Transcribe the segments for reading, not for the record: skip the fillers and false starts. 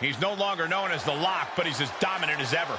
He's no longer known as the Lock, but he's as dominant as ever.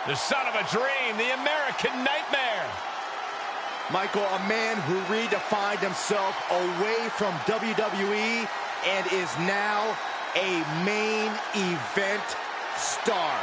The son of a dream, the American Nightmare. Michael, a man who redefined himself away from WWE and is now a main event star.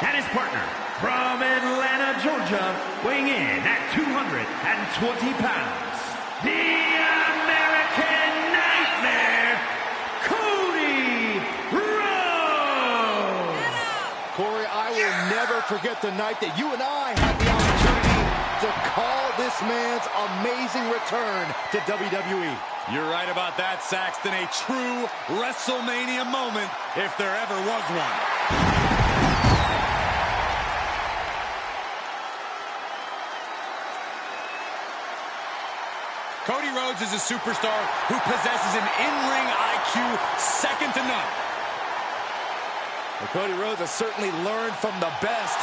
And his partner from Atlanta, Georgia, weighing in at 220 pounds, the American Nightmare, Cody Rhodes. Corey, I will never forget the night that you and I had the opportunity to call this man's amazing return to WWE. You're right about that, Saxton. A true WrestleMania moment, if there ever was one. Cody Rhodes is a superstar who possesses an in-ring IQ second to none. Well, Cody Rhodes has certainly learned from the best,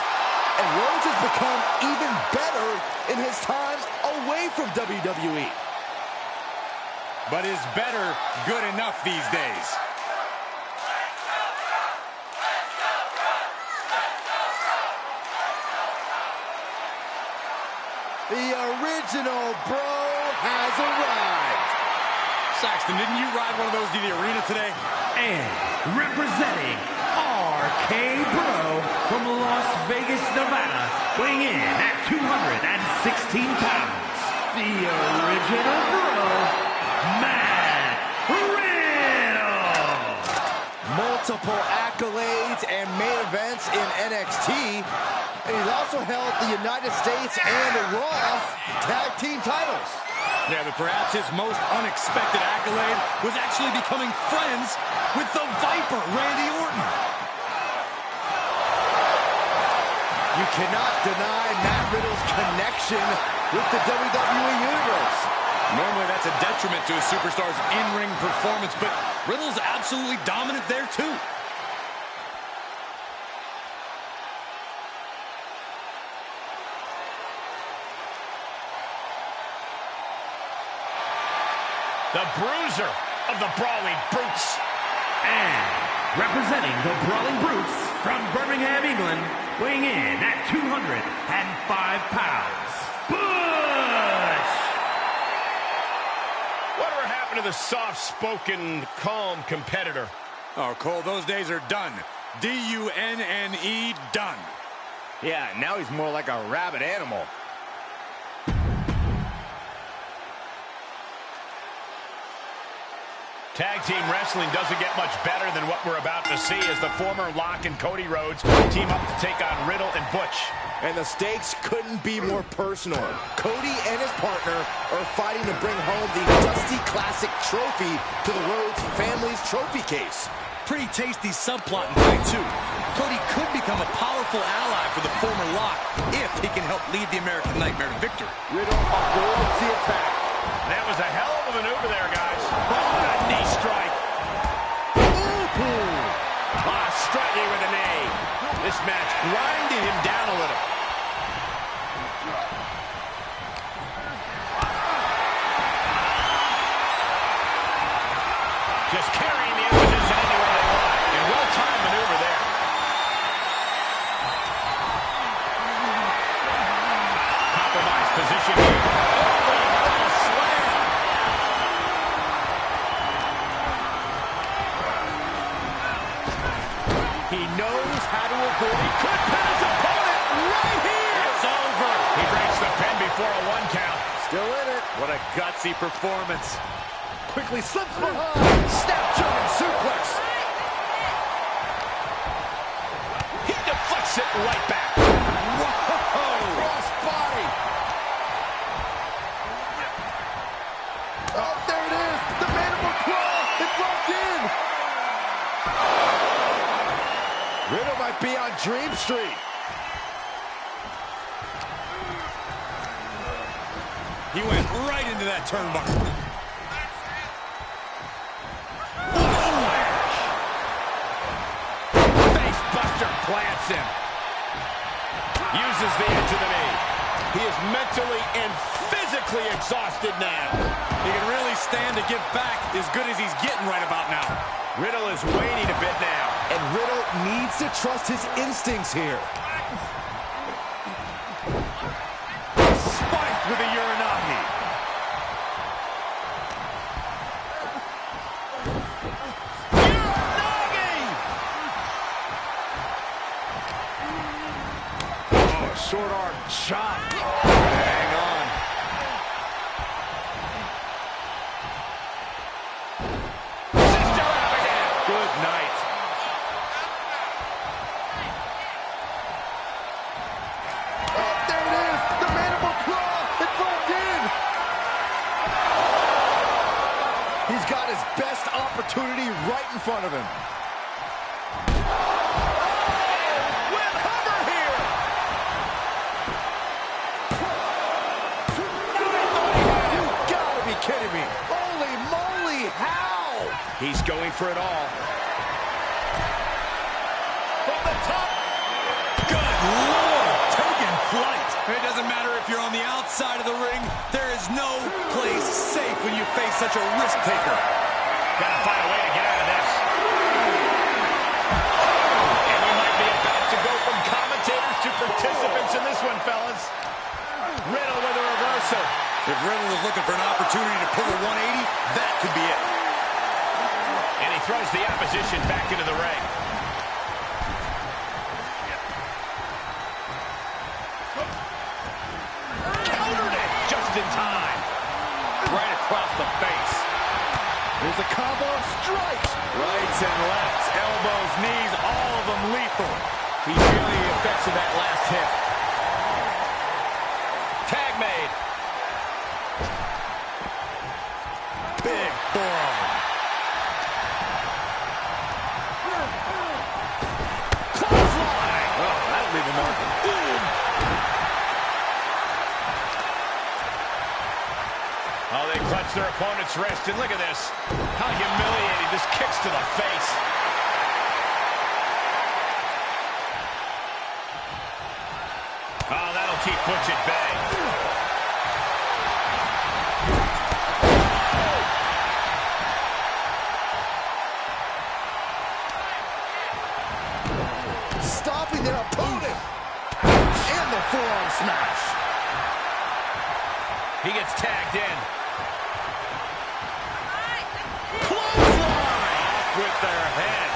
and Rhodes has become even better in his time away from WWE. But is better good enough these days? The original Bro has arrived. Saxton, didn't you ride one of those to the arena today? And representing RK Bro from Las Vegas, Nevada, weighing in at 216 pounds, the original Bro, Matt Riddle. Multiple accolades and main events in NXT. And he's also held the United States and Raw tag team titles. Yeah, but perhaps his most unexpected accolade was actually becoming friends with the Viper, Randy Orton. You cannot deny Matt Riddle's connection with the WWE Universe. Normally that's a detriment to a superstar's in-ring performance, but Riddle's absolutely dominant there too. The bruiser of the Brawling Brutes. And representing the Brawling Brutes from Birmingham, England, weighing in at 205 pounds, Bush! Whatever happened to the soft-spoken, calm competitor? Oh, Cole, those days are done. D-U-N-N-E, done. Yeah, now he's more like a rabid animal. Tag team wrestling doesn't get much better than what we're about to see as the former Lock and Cody Rhodes team up to take on Riddle and Butch. And the stakes couldn't be more personal. Cody and his partner are fighting to bring home the Dusty Classic trophy to the Rhodes family's trophy case. Pretty tasty subplot in fight two. Cody could become a powerful ally for the former Lock if he can help lead the American Nightmare to victory. Riddle avoids the attack. That was a hell of a maneuver there, guys. Oh, a knee strike. Striking with a knee. This match grinding him down a little. Just carrying the opposition anywhere they want. And well-timed maneuver there. Compromised position here. He knows how to avoid. He could pin his opponent right here. It's over. He breaks the pin before a 1 count. Still in it. What a gutsy performance. Quickly slips behind. Snap German suplex. He deflects it right back. Whoa! Cross body. Oh, there it is. The mandible claw. It's locked in. Riddle might be on Dream Street. He went right into that turnbuckle. Face buster plants him. Uses the edge of the knee. He is mentally and physically exhausted now. He can really stand to give back as good as he's getting right about now. Riddle is waning a bit now. And Riddle needs to trust his instincts here. Spiked with a Uranagi. Uranagi! Oh, short arm chop. Hang on. Sister Abigail. Good night. There it is. The mandible claw. It's locked in. He's got his best opportunity right in front of him. With cover here. You gotta be kidding me. Holy moly, how? He's going for it all. From the top. Good Lord, taking flight. It doesn't matter if you're on the outside of the ring. There is no place safe when you face such a risk taker. Gotta find a way to get out of this. And we might be about to go from commentators to participants in this one, fellas. Riddle with a reversal. If Riddle is looking for an opportunity to pull a 180, that could be it. And he throws the opposition back into the ring. Countered it just in time. across the face. There's a combo of strikes. Rights and lefts, elbows, knees, all of them lethal. He feeling the effects of that last hit. Tag made. Big forearm. Clothesline. Oh, that'll leave a mark. Oh, they clutch their opponent's wrist, and look at this. How humiliating. Just kicks to the face. Oh, that'll keep Butch at bay. Stopping their opponent. And the forearm smash. He gets tagged in. Clothesline! Off with their head.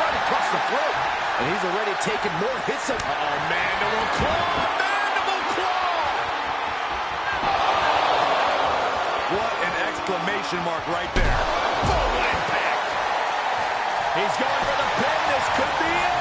Right across the throat. And he's already taken more hits. Mandible claw! Mandible claw! What an exclamation mark right there. Full impact. He's going for the pin. This could be it.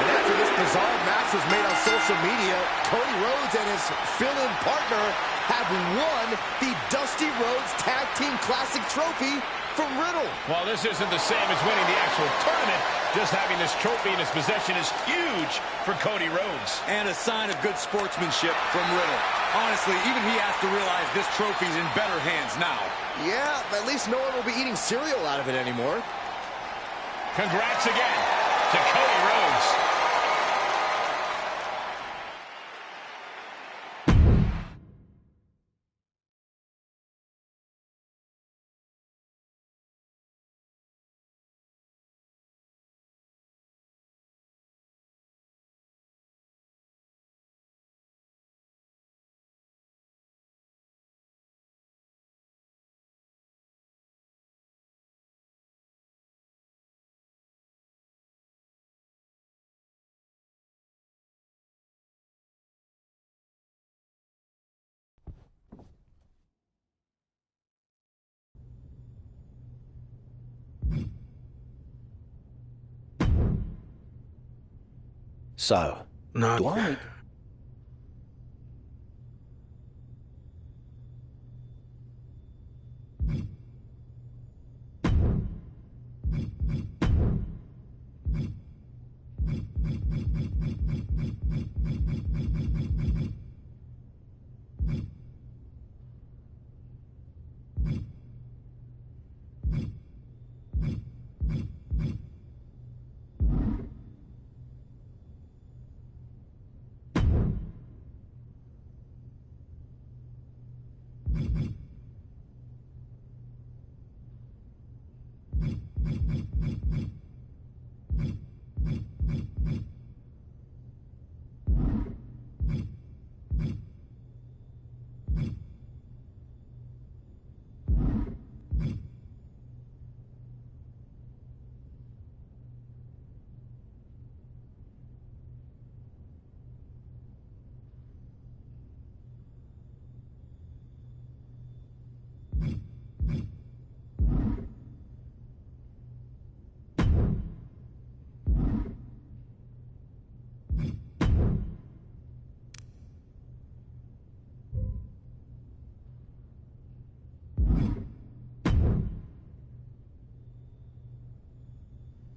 And after this bizarre match was made on social media, Cody Rhodes and his fill-in partner have won the Dusty Rhodes Tag Team Classic Trophy from Riddle. While this isn't the same as winning the actual tournament, just having this trophy in his possession is huge for Cody Rhodes. And a sign of good sportsmanship from Riddle. Honestly, even he has to realize this trophy's in better hands now. Yeah, at least no one will be eating cereal out of it anymore. Congrats again to Cody Rhodes. So, do I...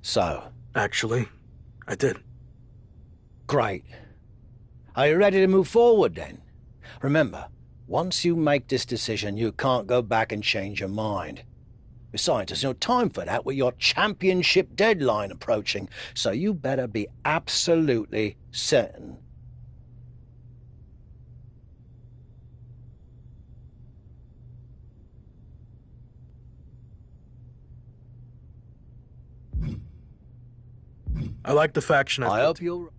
So, Actually, I did. great. Are you ready to move forward then? Remember, once you make this decision, you can't go back and change your mind. Besides, there's no time for that with your championship deadline approaching, so you better be absolutely certain. I like the faction. I hope you're...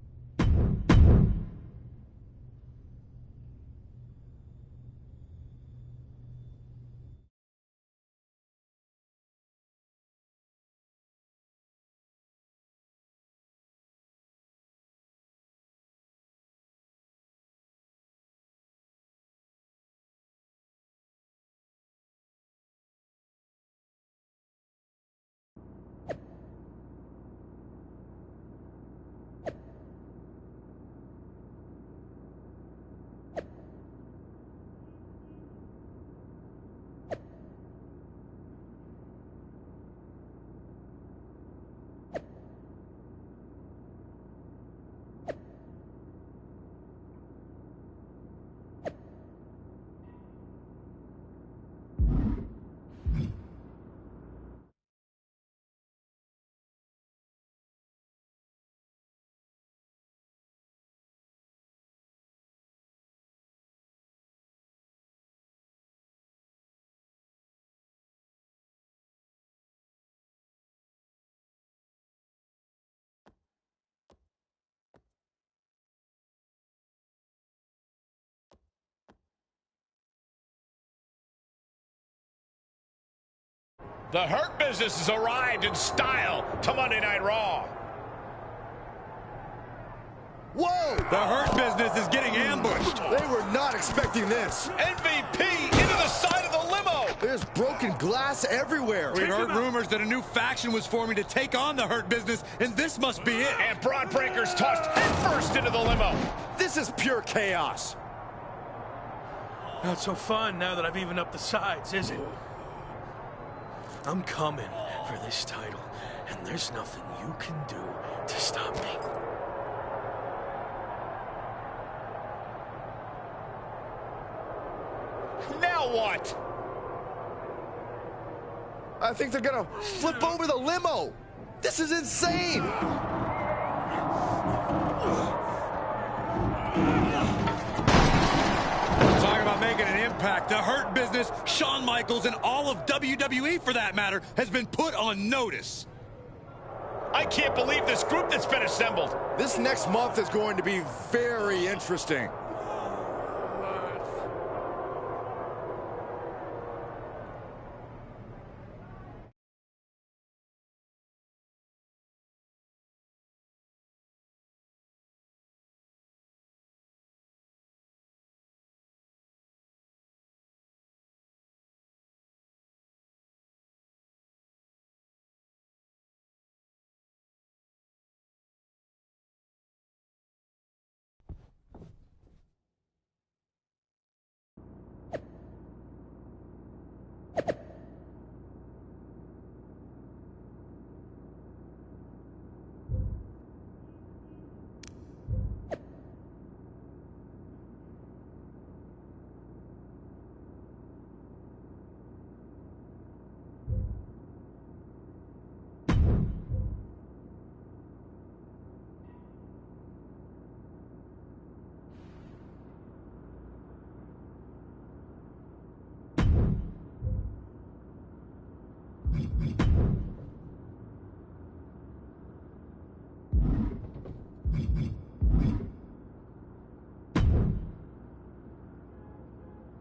The Hurt Business has arrived in style to Monday Night Raw. Whoa! The Hurt Business is getting ambushed. They were not expecting this. MVP into the side of the limo. There's broken glass everywhere. We've heard rumors that a new faction was forming to take on the Hurt Business, and this must be it. And Braun Breaker's tossed headfirst into the limo. This is pure chaos. Not so fun now that I've evened up the sides, is it? I'm coming for this title, and there's nothing you can do to stop me. Now what? I think they're gonna flip over the limo. This is insane. Talking about making an impact, the Hurt Business, Shawn Michaels, and all of WWE, for that matter, has been put on notice. I can't believe this group that's been assembled. This next month is going to be very interesting.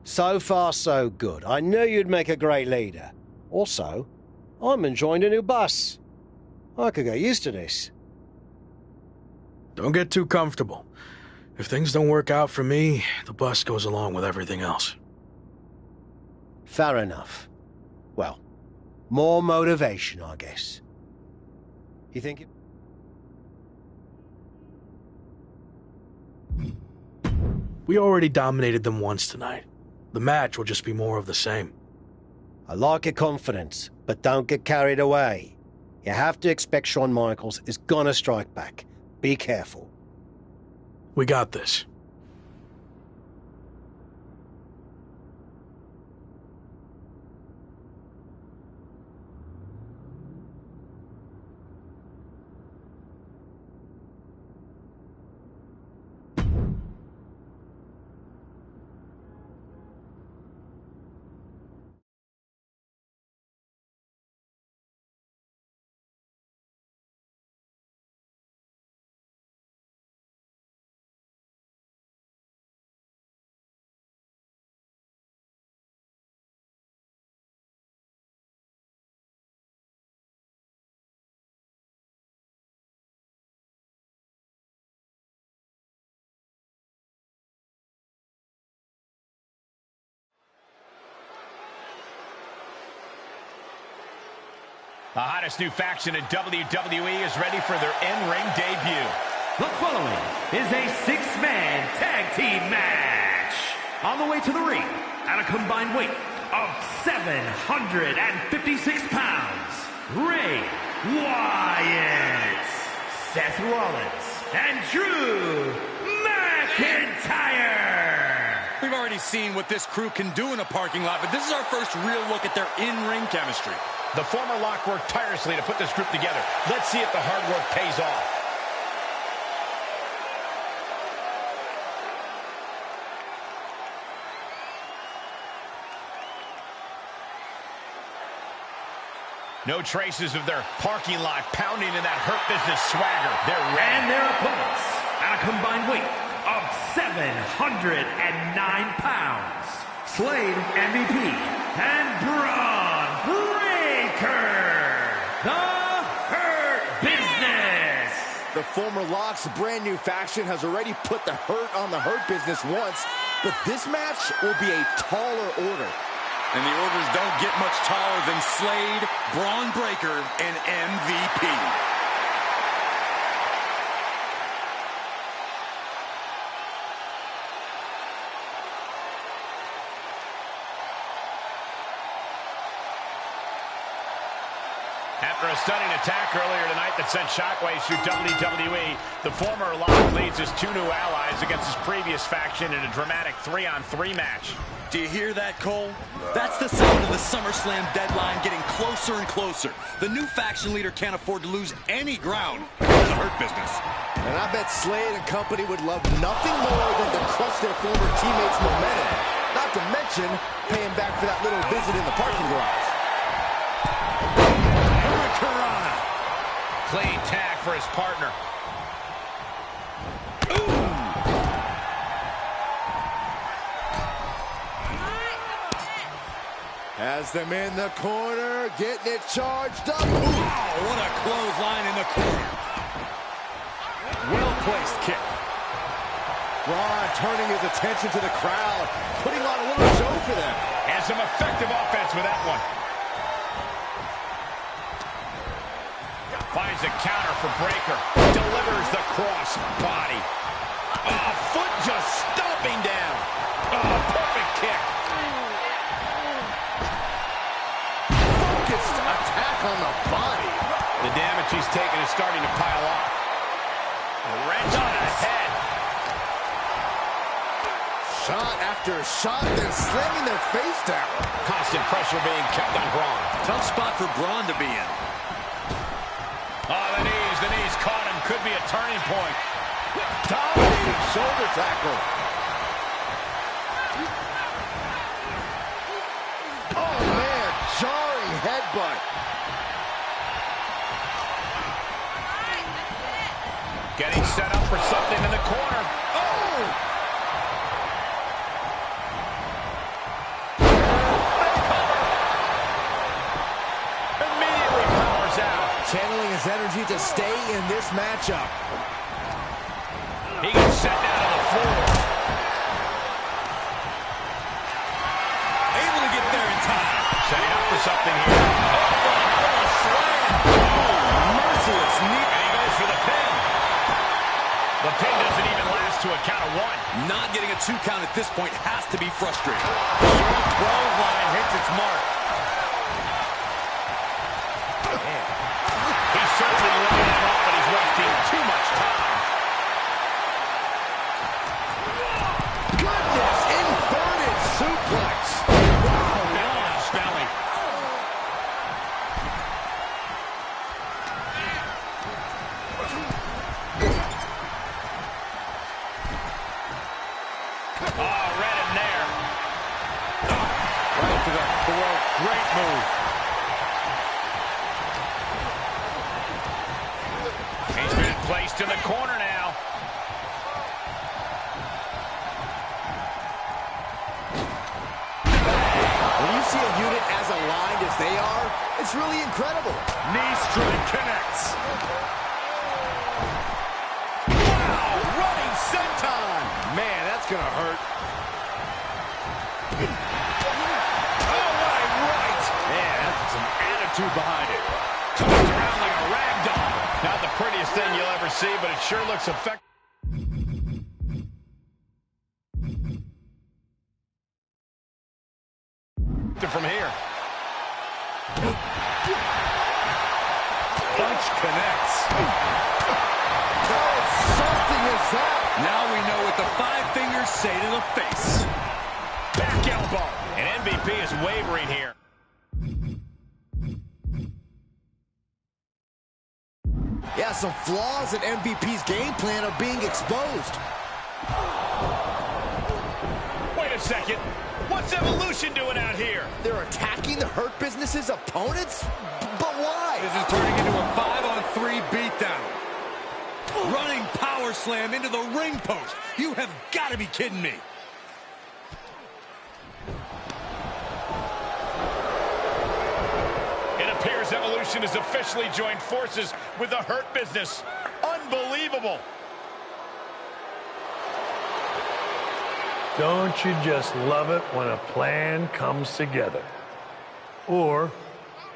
So far, so good. I knew you'd make a great leader. Also, I'm enjoying a new bus. I could get used to this. Don't get too comfortable. If things don't work out for me, the bus goes along with everything else. Fair enough. Well, more motivation, I guess. You think it... We already dominated them once tonight. The match will just be more of the same. I like your confidence, but don't get carried away. You have to expect Shawn Michaels is gonna strike back. Be careful. We got this. The hottest new faction in WWE is ready for their in-ring debut. The following is a six-man tag team match. On the way to the ring, at a combined weight of 756 pounds, Ray Wyatt, Seth Rollins, and Drew McIntyre. We've already seen what this crew can do in a parking lot, but this is our first real look at their in-ring chemistry. The former Lock worked tirelessly to put this group together. Let's see if the hard work pays off. No traces of their parking lot pounding in that Hurt Business swagger. They're ready. And their opponents, at a combined weight of 709 pounds, Slade MVP and Braun Breaker. Breaker, the Hurt Business. The former Lock's brand new faction has already put the Hurt on the Hurt Business once, but this match will be a taller order. And the orders don't get much taller than Slade, Braun Breaker, and MVP. After a stunning attack earlier tonight that sent shockwaves through WWE, the former Lock leads his two new allies against his previous faction in a dramatic 3-on-3 match. Do you hear that, Cole? That's the sound of the SummerSlam deadline getting closer and closer. The new faction leader can't afford to lose any ground in the Hurt Business. And I bet Slade and company would love nothing more than to crush their former teammates' momentum. Not to mention paying back for that little visit in the parking garage. Clean tag for his partner. Has them in the corner, getting it charged up. Wow, what a clothesline in the corner. Well-placed kick. Braun turning his attention to the crowd, putting on a little show for them. And some effective offense with that one. Finds a counter for Breaker. Delivers the cross body. Oh, foot just stomping down. Oh, perfect kick. Focused attack on the body. The damage he's taken is starting to pile up. A wrench on his head. Shot after shot, then slamming their face down. Constant pressure being kept on Braun. Tough spot for Braun to be in. Oh, the knees caught him. Could be a turning point. Dominating shoulder tackle. Oh, man, jarring headbutt. Getting set up for something in the corner. Oh! Channeling his energy to stay in this matchup. He gets set down on the floor. Able to get there in time. Setting up for something here. Oh, slam. Oh, merciless knee. And he goes for the pin. The pin doesn't even last to a count of one. Not getting a 2 count at this point has to be frustrating. Short 12 line hits its mark. Certainly laying him up, but he's wasting too much time. Goodness, inverted suplex. Wow, down on his belly. Oh, read him there. Right to the throat. Great move. He's been placed in the corner now. When you see a unit as aligned as they are, it's really incredible. Knee strike connects. Wow, running senton. Man, that's gonna hurt. Oh, what a right. Man, that's some attitude behind it. Tossed around like a rag doll. Not the prettiest thing you'll ever see, but it sure looks effective. From here. Punch connects. What something is that? Now we know what the 5 fingers say to the face. Back elbow. And MVP is wavering here. Yeah, some flaws in MVP's game plan are being exposed. Wait a second. What's Evolution doing out here? They're attacking the Hurt Business's opponents? But why? This is turning into a 5-on-3 beatdown. Running power slam into the ring post. You have got to be kidding me. It appears Nation has officially joined forces with the Hurt Business. Unbelievable. Don't you just love it when a plan comes together? Or,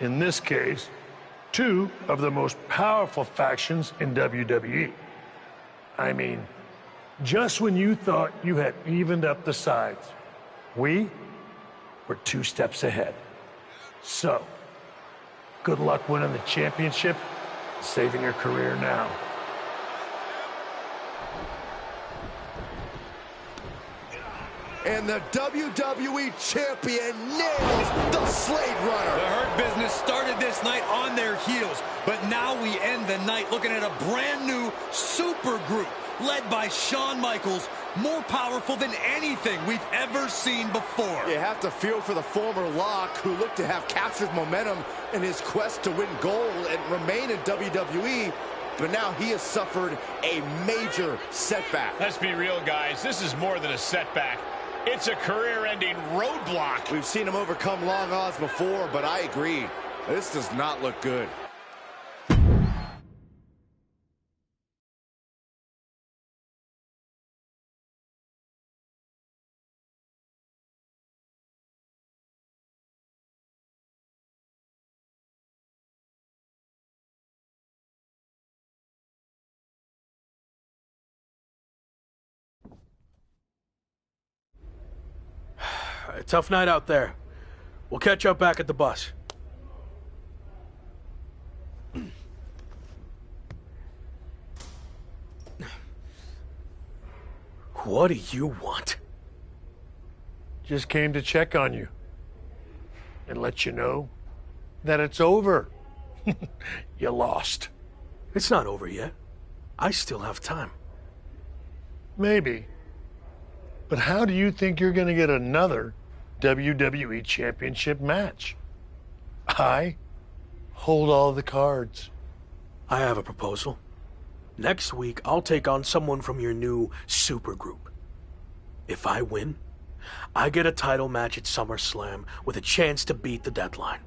in this case, two of the most powerful factions in WWE. I mean, just when you thought you had evened up the sides, we were 2 steps ahead. So, good luck winning the championship, saving your career now. And the WWE Champion nails the Slade Runner. The Hurt Business started this night on their heels, but now we end the night looking at a brand new super group led by Shawn Michaels, more powerful than anything we've ever seen before. You have to feel for the former Lock, who looked to have captured momentum in his quest to win gold and remain in WWE, but now he has suffered a major setback. Let's be real, guys. This is more than a setback. It's a career-ending roadblock. We've seen him overcome long odds before, but I agree. This does not look good. Tough night out there. We'll catch up back at the bus. What do you want? Just came to check on you and let you know that it's over. You lost. It's not over yet. I still have time. Maybe. But how do you think you're going to get another WWE Championship match? I hold all the cards. I have a proposal. Next week, I'll take on someone from your new supergroup. If I win, I get a title match at SummerSlam with a chance to beat the deadline.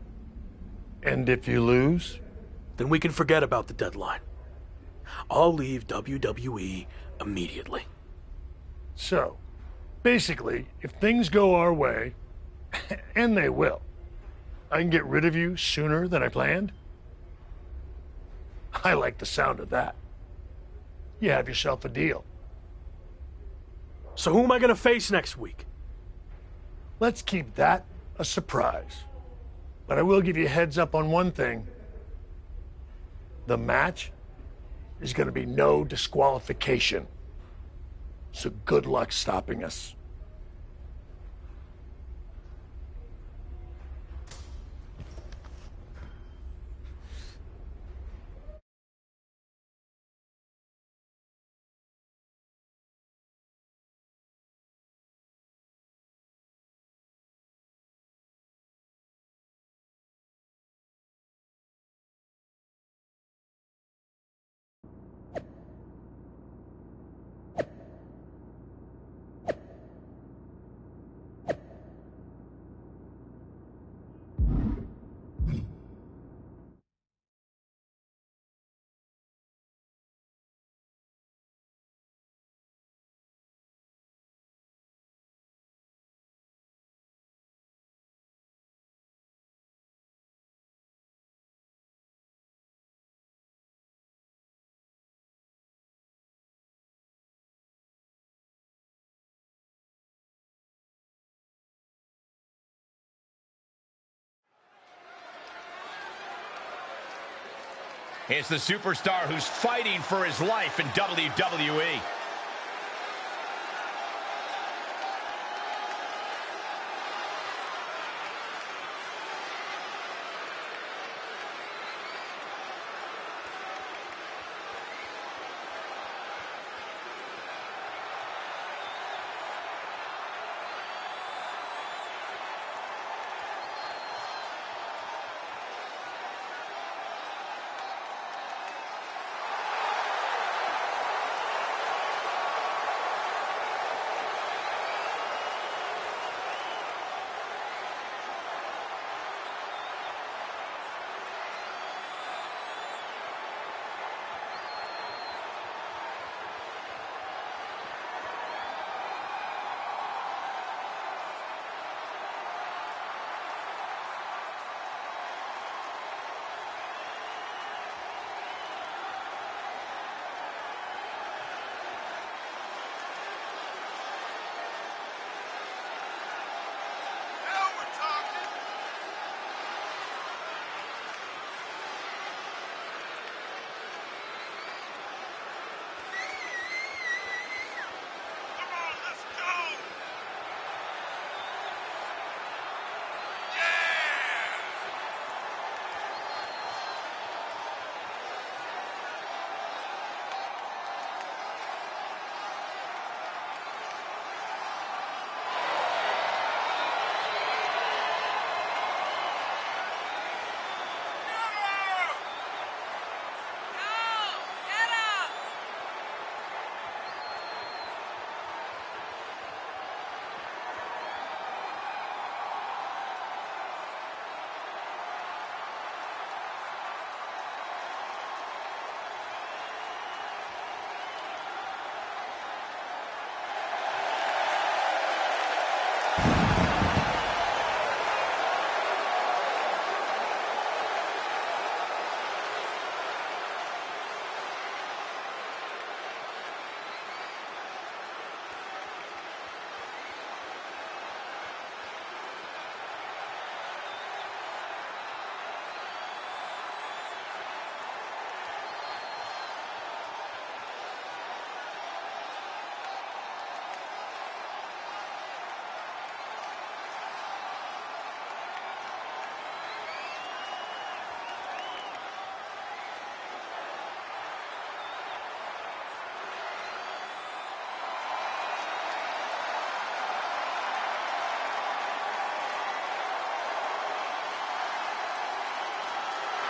And if you lose? Then we can forget about the deadline. I'll leave WWE immediately. So, basically, if things go our way, and they will, I can get rid of you sooner than I planned? I like the sound of that. You have yourself a deal. So who am I going to face next week? Let's keep that a surprise. But I will give you a heads up on one thing. The match is going to be no disqualification. So good luck stopping us. It's the superstar who's fighting for his life in WWE.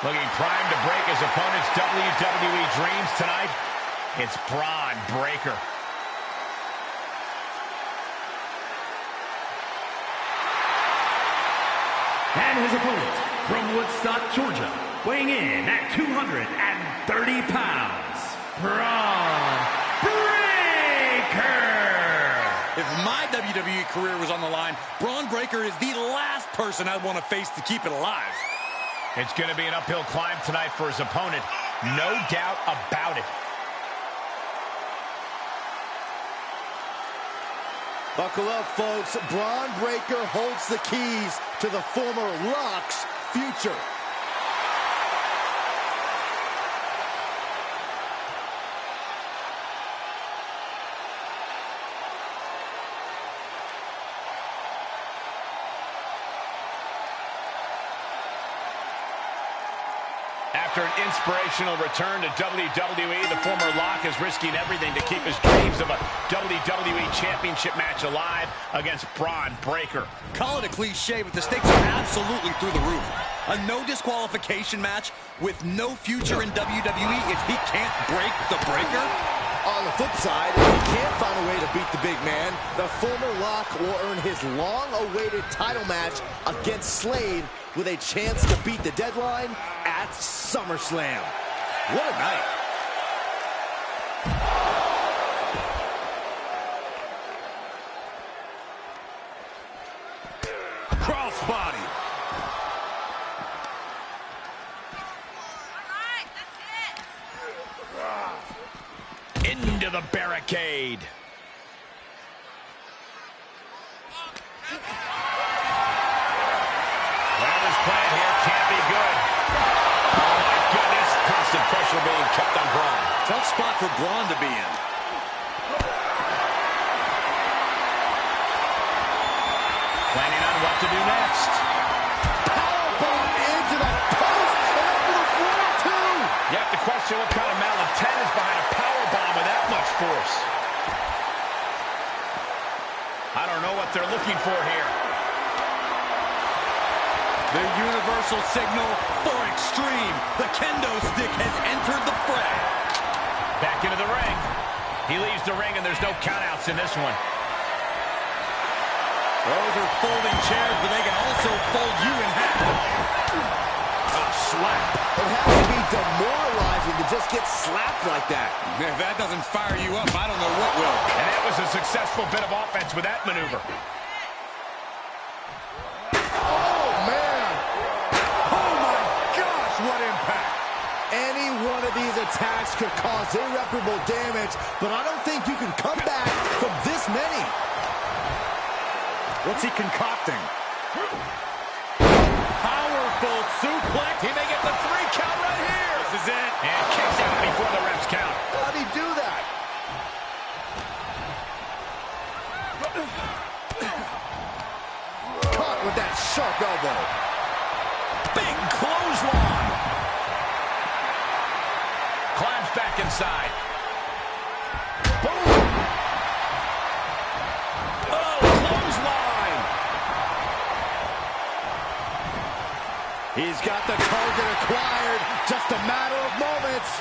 Looking primed to break his opponent's WWE dreams tonight, it's Braun Breaker. And his opponent from Woodstock, Georgia, weighing in at 230 pounds, Braun Breaker. If my WWE career was on the line, Braun Breaker is the last person I'd want to face to keep it alive. It's going to be an uphill climb tonight for his opponent, no doubt about it. Buckle up, folks. Braun Breaker holds the keys to the former Rock's future. After an inspirational return to WWE, the former Lock is risking everything to keep his dreams of a WWE Championship match alive against Braun Breaker. Call it a cliche, but the stakes are absolutely through the roof. A no disqualification match with no future in WWE if he can't break the Breaker? On the flip side, if he can't find a way to beat the big man, the former Lock will earn his long-awaited title match against Slade with a chance to beat the deadline at SummerSlam. What a night. Crossbody. Into the barricade. Whatever's planned here can't be good. Oh my goodness, constant pressure being kept on Braun. Tough spot for Braun to be in. Planning on what to do next. Powerbomb into the post and over the floor, too. You have to question what kind of malintent is behind a powerbomb with that much force. I don't know what they're looking for here. The universal signal for extreme. The kendo stick has entered the fray. Back into the ring. He leaves the ring and there's no countouts in this one. Those are folding chairs, but they can also fold you in half. A slap. It has to be demoralizing to just get slapped like that. If that doesn't fire you up, I don't know what will. And that was a successful bit of offense with that maneuver. Oh, man. Oh, my gosh, what impact. Any one of these attacks could cause irreparable damage, but I don't think you can come back from this many. What's he concocting? Powerful suplex. He may get the 3 count right here. This is it. And kicks out before the refs count. How'd he do that? Caught with that sharp elbow. Big clothesline. Climbs back inside. Boom. Oh, clothesline. He's got the target acquired. Just a matter of moments.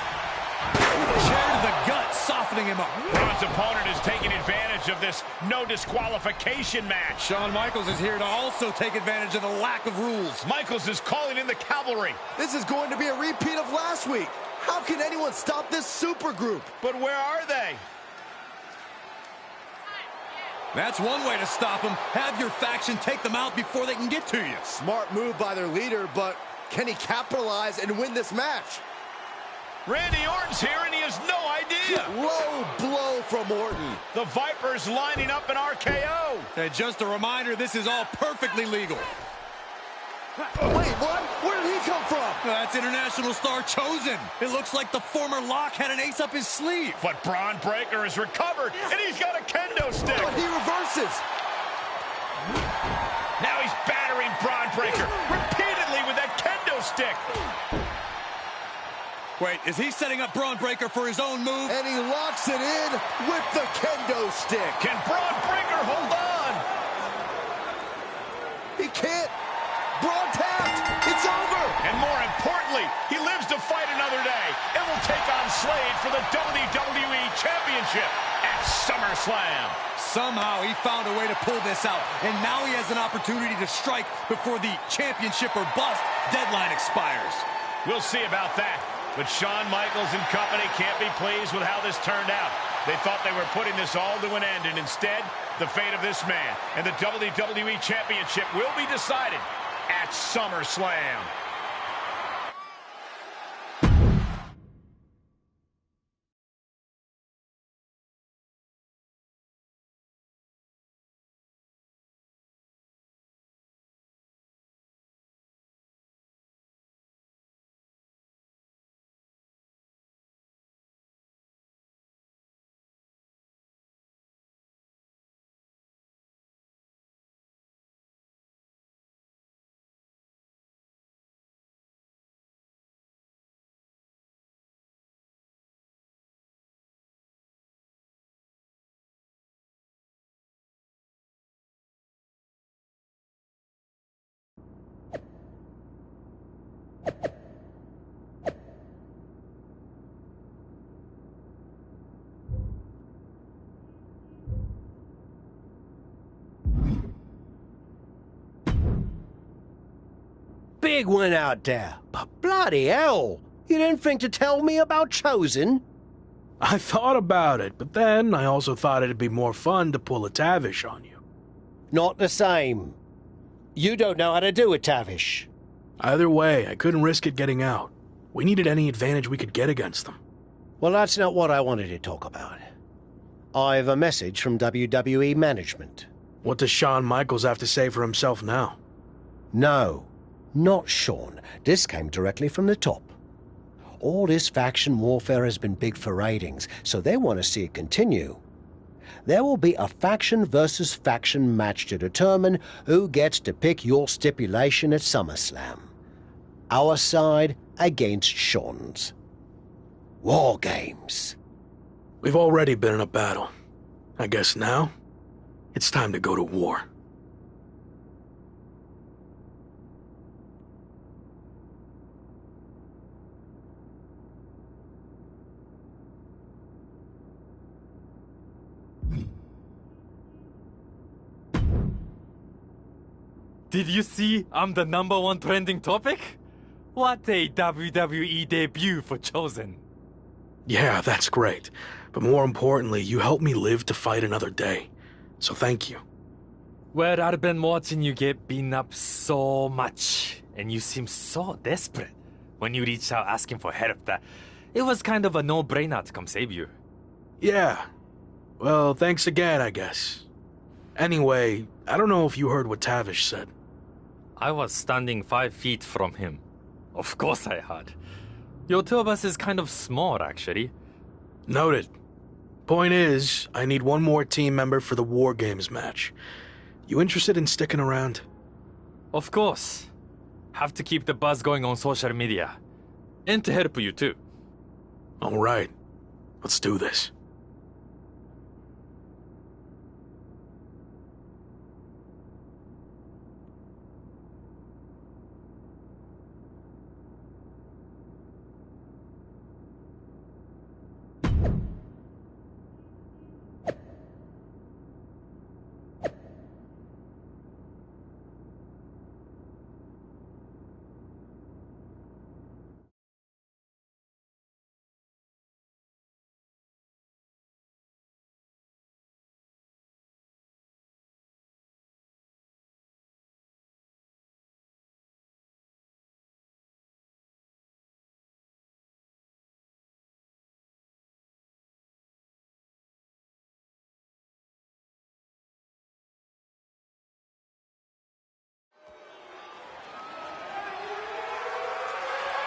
Chair to the gut, softening him up. Braun's opponent is taking advantage of this no disqualification match. Shawn Michaels is here to also take advantage of the lack of rules. Michaels is calling in the cavalry. This is going to be a repeat of last week. How can anyone stop this super group? But where are they? That's one way to stop them. Have your faction take them out before they can get to you. Smart move by their leader, but can he capitalize and win this match? Randy Orton's here and he has no idea. Low blow from Orton. The Viper's lining up an RKO. And just a reminder, this is all perfectly legal. Wait, what? Where did he come from? That's international star Chosen. It looks like the former Lock had an ace up his sleeve. But Braun Breaker has recovered and he's got a kendo stick. But he reverses. Now he's battering Braun Breaker repeatedly with that kendo stick. Wait, is he setting up Braun Breaker for his own move? And he locks it in with the kendo stick. Can Braun Breaker hold on? He can't. Braun tapped. It's over. And more importantly, fight another day and will take on Slade for the WWE Championship at SummerSlam. Somehow he found a way to pull this out, and now he has an opportunity to strike before the championship or bust deadline expires. We'll see about that, but Shawn Michaels and company can't be pleased with how this turned out. They thought they were putting this all to an end, and instead, the fate of this man and the WWE Championship will be decided at SummerSlam. Big win out there, but bloody hell, you didn't think to tell me about Chosen? I thought about it, but then I also thought it'd be more fun to pull a Tavish on you. Not the same. You don't know how to do it, Tavish. Either way, I couldn't risk it getting out. We needed any advantage we could get against them. Well, that's not what I wanted to talk about. I have a message from WWE management. What does Shawn Michaels have to say for himself now? No, not Shawn. This came directly from the top. All this faction warfare has been big for ratings, so they want to see it continue. There will be a faction versus faction match to determine who gets to pick your stipulation at SummerSlam. Our side against Shawn's. War Games. We've already been in a battle. I guess now, it's time to go to war. Did you see I'm the #1 trending topic? What a WWE debut for Chosen. Yeah, that's great. But more importantly, you helped me live to fight another day. So thank you. Well, I've been watching you get beaten up so much, and you seem so desperate when you reached out asking for help that it was kind of a no-brainer to come save you. Yeah. Well, thanks again, I guess. Anyway, I don't know if you heard what Tavish said. I was standing 5 feet from him. Of course I had. Your two of us is kind of small, actually. Noted. Point is, I need one more team member for the War Games match. You interested in sticking around? Of course. Have to keep the buzz going on social media. And to help you too. All right. Let's do this.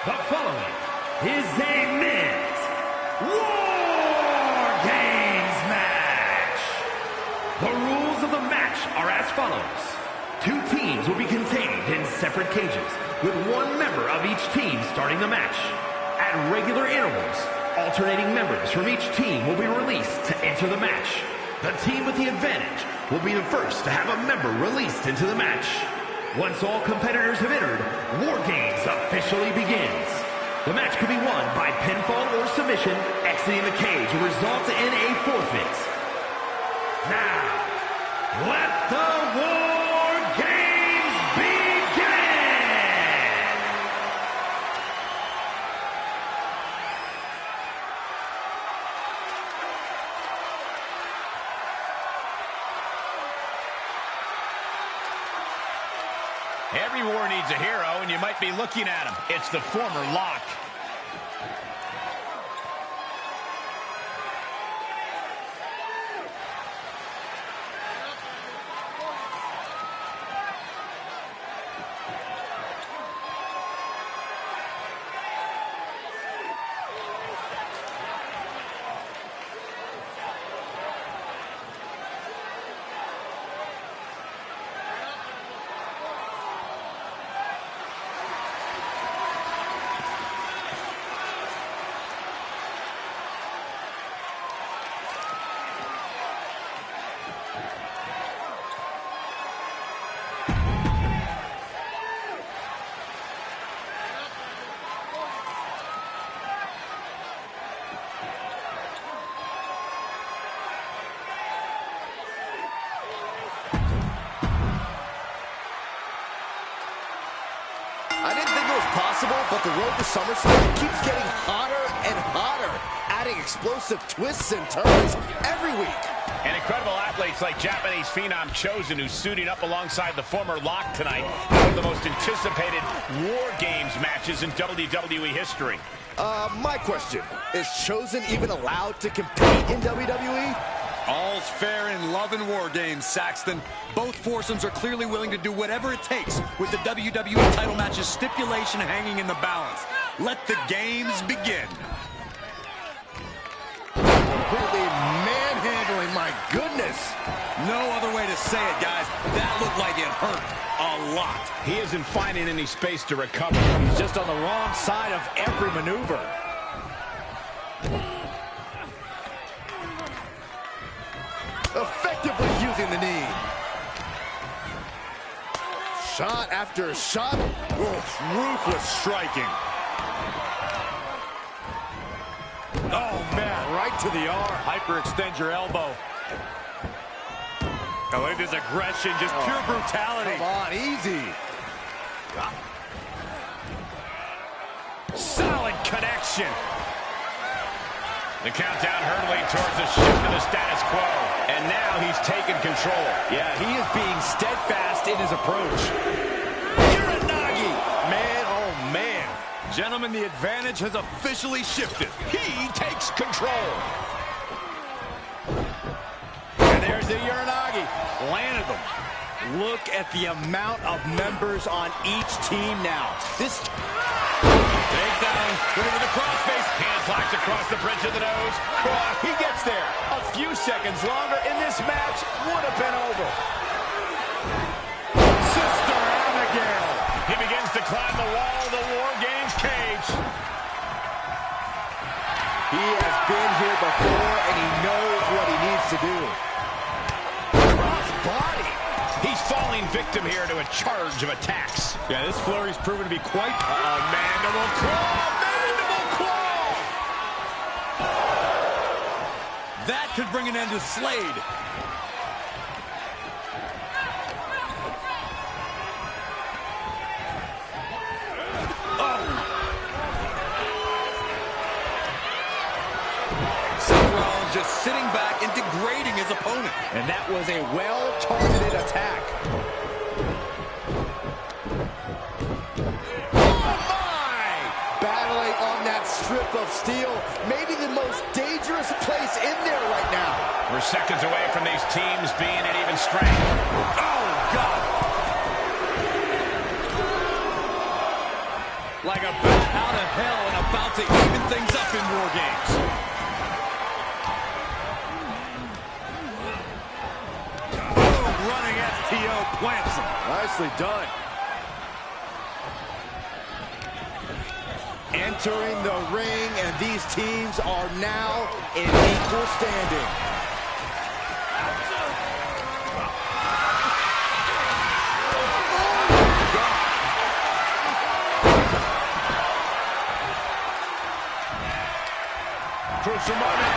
The following is a men's War Games match. The rules of the match are as follows. 2 teams will be contained in separate cages, with 1 member of each team starting the match. At regular intervals, alternating members from each team will be released to enter the match. The team with the advantage will be the first to have a member released into the match. Once all competitors have entered, War Games officially begins. The match could be won by pinfall or submission. Exiting the cage results in a forfeit. Now, let the War Games begin! Every war needs a hero, and you might be looking at him. It's the former Lock. I didn't think it was possible, but the road to SummerSlam keeps getting hotter and hotter, adding explosive twists and turns every week. And incredible athletes like Japanese Phenom Chosen, who's suiting up alongside the former Lock tonight, one of the most anticipated War Games matches in WWE history. My question, is Chosen even allowed to compete in WWE? All's fair in love and war games, Saxton. Both foursomes are clearly willing to do whatever it takes with the WWE title match's stipulation hanging in the balance. Let the games begin. Completely manhandling, my goodness. No other way to say it, guys. That looked like it hurt a lot. He isn't finding any space to recover. He's just on the wrong side of every maneuver. Effectively using the knee. Shot after shot. Ruthless striking. Oh, man, right to the arm. Hyperextend your elbow. I like this aggression, just pure brutality. Come on, easy. Solid connection. The countdown hurtling towards a shift to the status quo. And now he's taken control. Yeah, he is being steadfast in his approach. Uranagi! Man, oh man. Gentlemen, the advantage has officially shifted. He takes control. And there's the Uranagi. Landed them. Look at the amount of members on each team now. This... Takedown. Put it with the crossface. Hands locked across the bridge of the nose. He gets there. A few seconds longer in this match would have been over. Sister Abigail. He begins to climb the wall of the War Games cage. He has been here before, and he knows what he needs to do. Cross body. He's falling victim here to a charge of attacks. Yeah, this flurry's proven to be quite... mandible claw! Mandible claw! That could bring an end to Slade. Seth Rollins just sitting back and degrading his opponent. And that was a well-targeted attack. Oh, my! Battling on that strip of steel, maybe the most dangerous place in there right now. We're seconds away from these teams being at even strength. Oh, God! Like a bat out of hell and about to even things up in War Games. Running STO plants him. Nicely done. Entering the ring, and these teams are now in equal standing. crucial moment.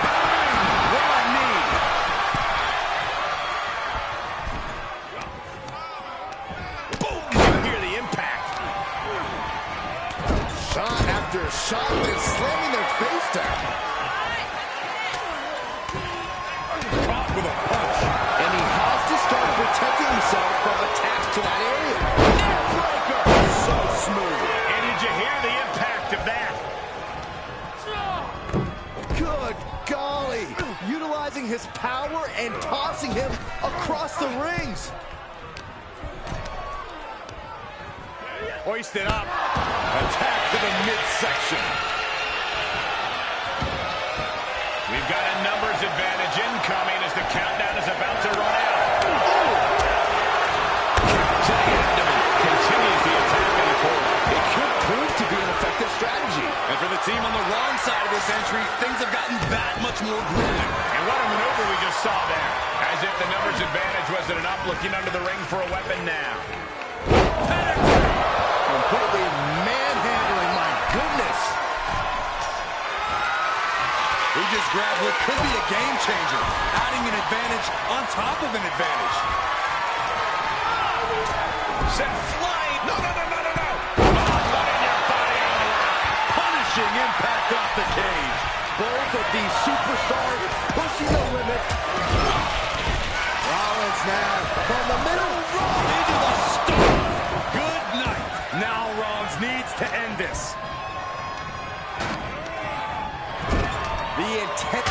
What a knee. Boom! You hear the impact. Shot after shot and slamming their face down. Caught with a punch. And he has to start protecting himself from attacks to that area. Neckbreaker! So smooth. And did you hear the impact of that? Good golly. Utilizing his power and tossing him across the rings. Hoisted up. Attack to the midsection. We've got a numbers advantage incoming as the countdown is about to run out. To the abdomen. Continues the attack in the corner. It could prove to be an effective strategy. And for the team on the wrong side of this entry, things have gotten that much more grueling. And what a maneuver we just saw there. As if the numbers advantage wasn't enough, looking under the ring for a weapon now. Completely manhandling, my goodness. He just grabbed what could be a game changer, adding an advantage on top of an advantage. Sent flying. No. Putting your body on the line. Punishing impact off the cage. Both of these superstars pushing the limit. Rollins now from the middle. Into the stomach. Good night. Now Rollins needs to end this. The intent.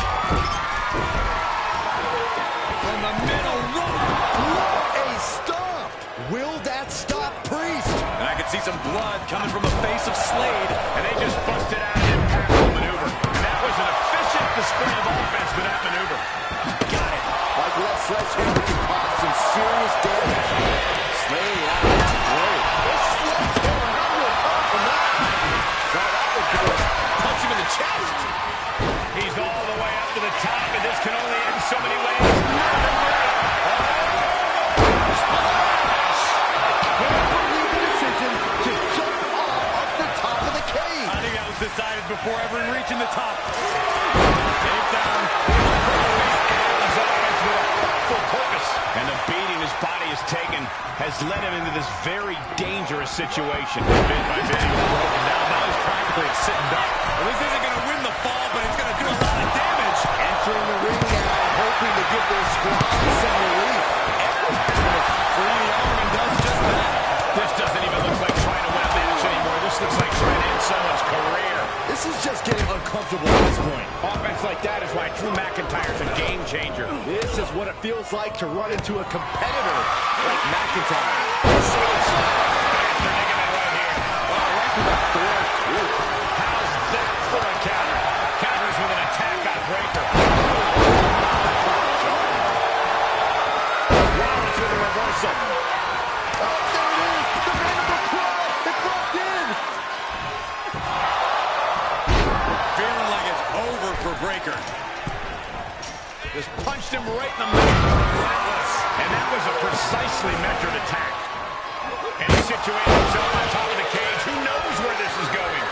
From the middle rope. What a stomp. Will that stop Priest? And I can see some blood coming from the face of Slade. And they just busted out an impactful maneuver. And that was an efficient display of offense with that maneuver. Got it. Like that sledgehammer can cause some serious damage. Slade out of that way. This sledgehammer, how do you come from that? So that would go. Punch him in the chest. He's all the way up to the top, and this can only end so many ways. Decision to jump off the top of the cage. I think that was decided before ever reaching the top. Take down. His offense with a thoughtful purpose. And the beating his body has taken has led him into this very dangerous situation. Bit by bit, he was broken down. Now he's practically sitting up. Well, this isn't going to win the fall, but it's going to do a lot of damage. Entering the ring now, hoping to give their squad some relief. Free the arm and does just that. This doesn't even look like trying to win a match anymore. This looks like trying to end someone's career. This is just getting uncomfortable at this point. Offense like that is why Drew McIntyre's a game changer. This is what it feels like to run into a competitor like McIntyre. After ligament right here. Right to the throat. How's that for a counter? Counters with an attack on Breaker. Rollins with a reversal. Oh, there it is. The mandible claw. It broke in. Feeling like it's over for Breaker. Just punched him right in the middle. Relentless. And that was a precisely measured attack. And he situated himself on top of the cage. Who knows where this is going?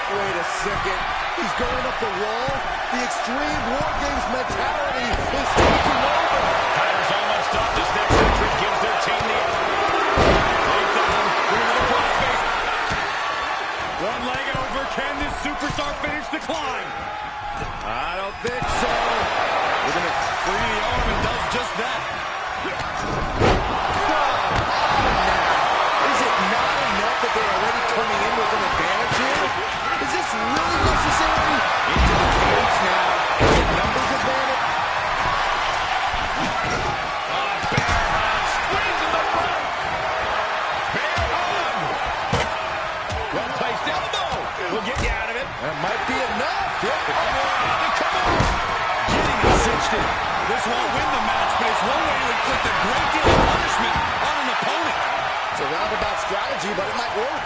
Wait a second. He's going up the wall. The Extreme War Games mentality is taking over. Timer's almost up. This next entry gives their team the edge. Laid down. Into the crossface. One leg over. Can this superstar finish the climb? I don't think so. We're going to free the arm and does just that. Is it not enough that they're already coming in with an advantage here? Is this really necessary? Into the cage now. It's a numbers advantage. Bear hug. Squeezing the front. Bear hug. Well-placed elbow. We'll get you out of it. That might be enough. Yep. Come on. Getting it cinched in. This won't win the match, but it's one way to inflict a great deal of punishment on an opponent. It's a roundabout strategy, but it might work.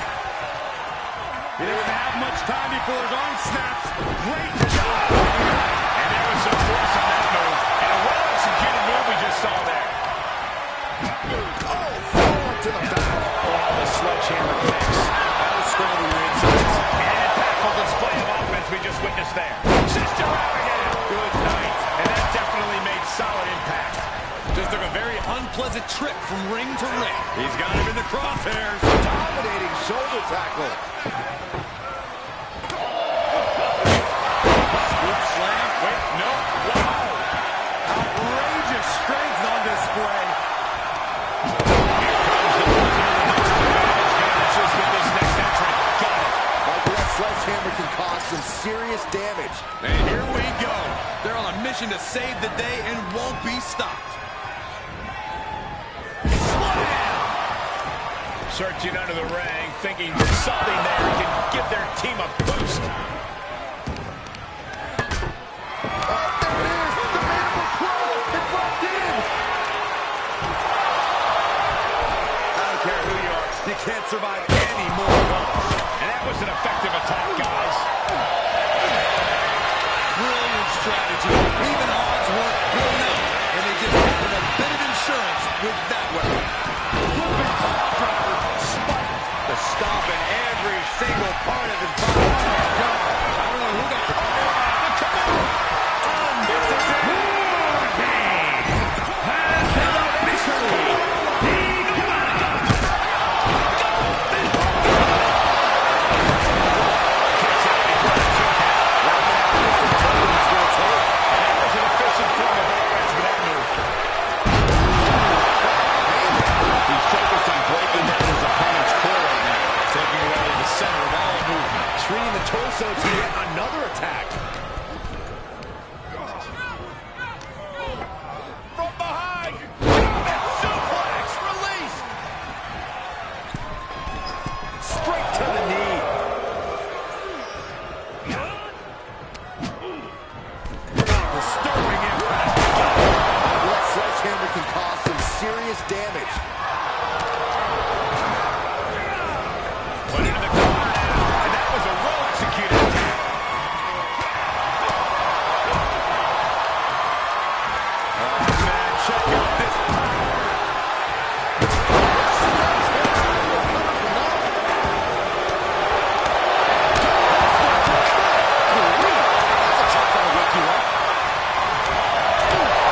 He didn't have much time before his arm snaps. Great job. And there was some force on that move. And a well-executed move we just saw there. Oh, forward to the back. Oh, the sledgehammer kicks. That was scrambling your insides. And an impactful display of offense we just witnessed. us there. Sister out again. Good night. And that definitely made solid impact. Just took a very unpleasant trip from ring to ring. He's got him in the crosshairs. Dominating shoulder tackle. Scoop slam. Wait, no. Wow. Outrageous strength on display. Here comes the matches with this next entrant. Got it. Michael, that sledgehammer can cause some serious damage. And here we go. They're on a mission to save the day and won't be stopped. Searching under the ring, thinking there's something there that can give their team a boost. There it is! The Mandible Claw! It's locked in! I don't care who you are. You can't survive any more bumps. And that was an effective attack, guys. Brilliant strategy. Even odds weren't good enough, and they just added a bit of insurance with that weapon. Flipping driver, spiked. The stomp in every single part of his body. Oh, God. I don't know who got the this is it. Treating the torso to yet another attack. From behind. Suplex release. Straight to the knee. Disturbing impact. That sledgehammer can cause some serious damage. Put into the corner now, and that was a well-executed attack. Oh, man, check out this.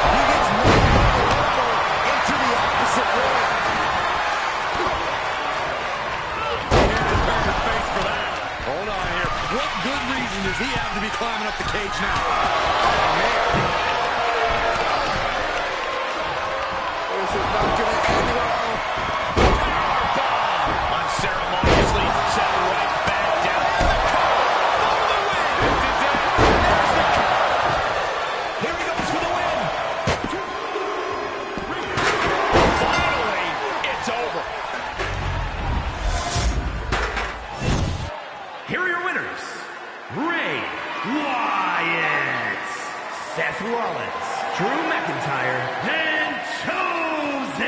He gets knocked into the opposite ring. Hold on here. What good reason does he have to be climbing up the cage now? Oh, man. This is not going to end well. Powerbomb. Unceremoniously set right back down. For the win. This is it. There's the cover. Here he goes for the win. Finally, it's over. Here are your winners, Bray Wyatt, Seth Rollins, Drew McIntyre, and Chosen.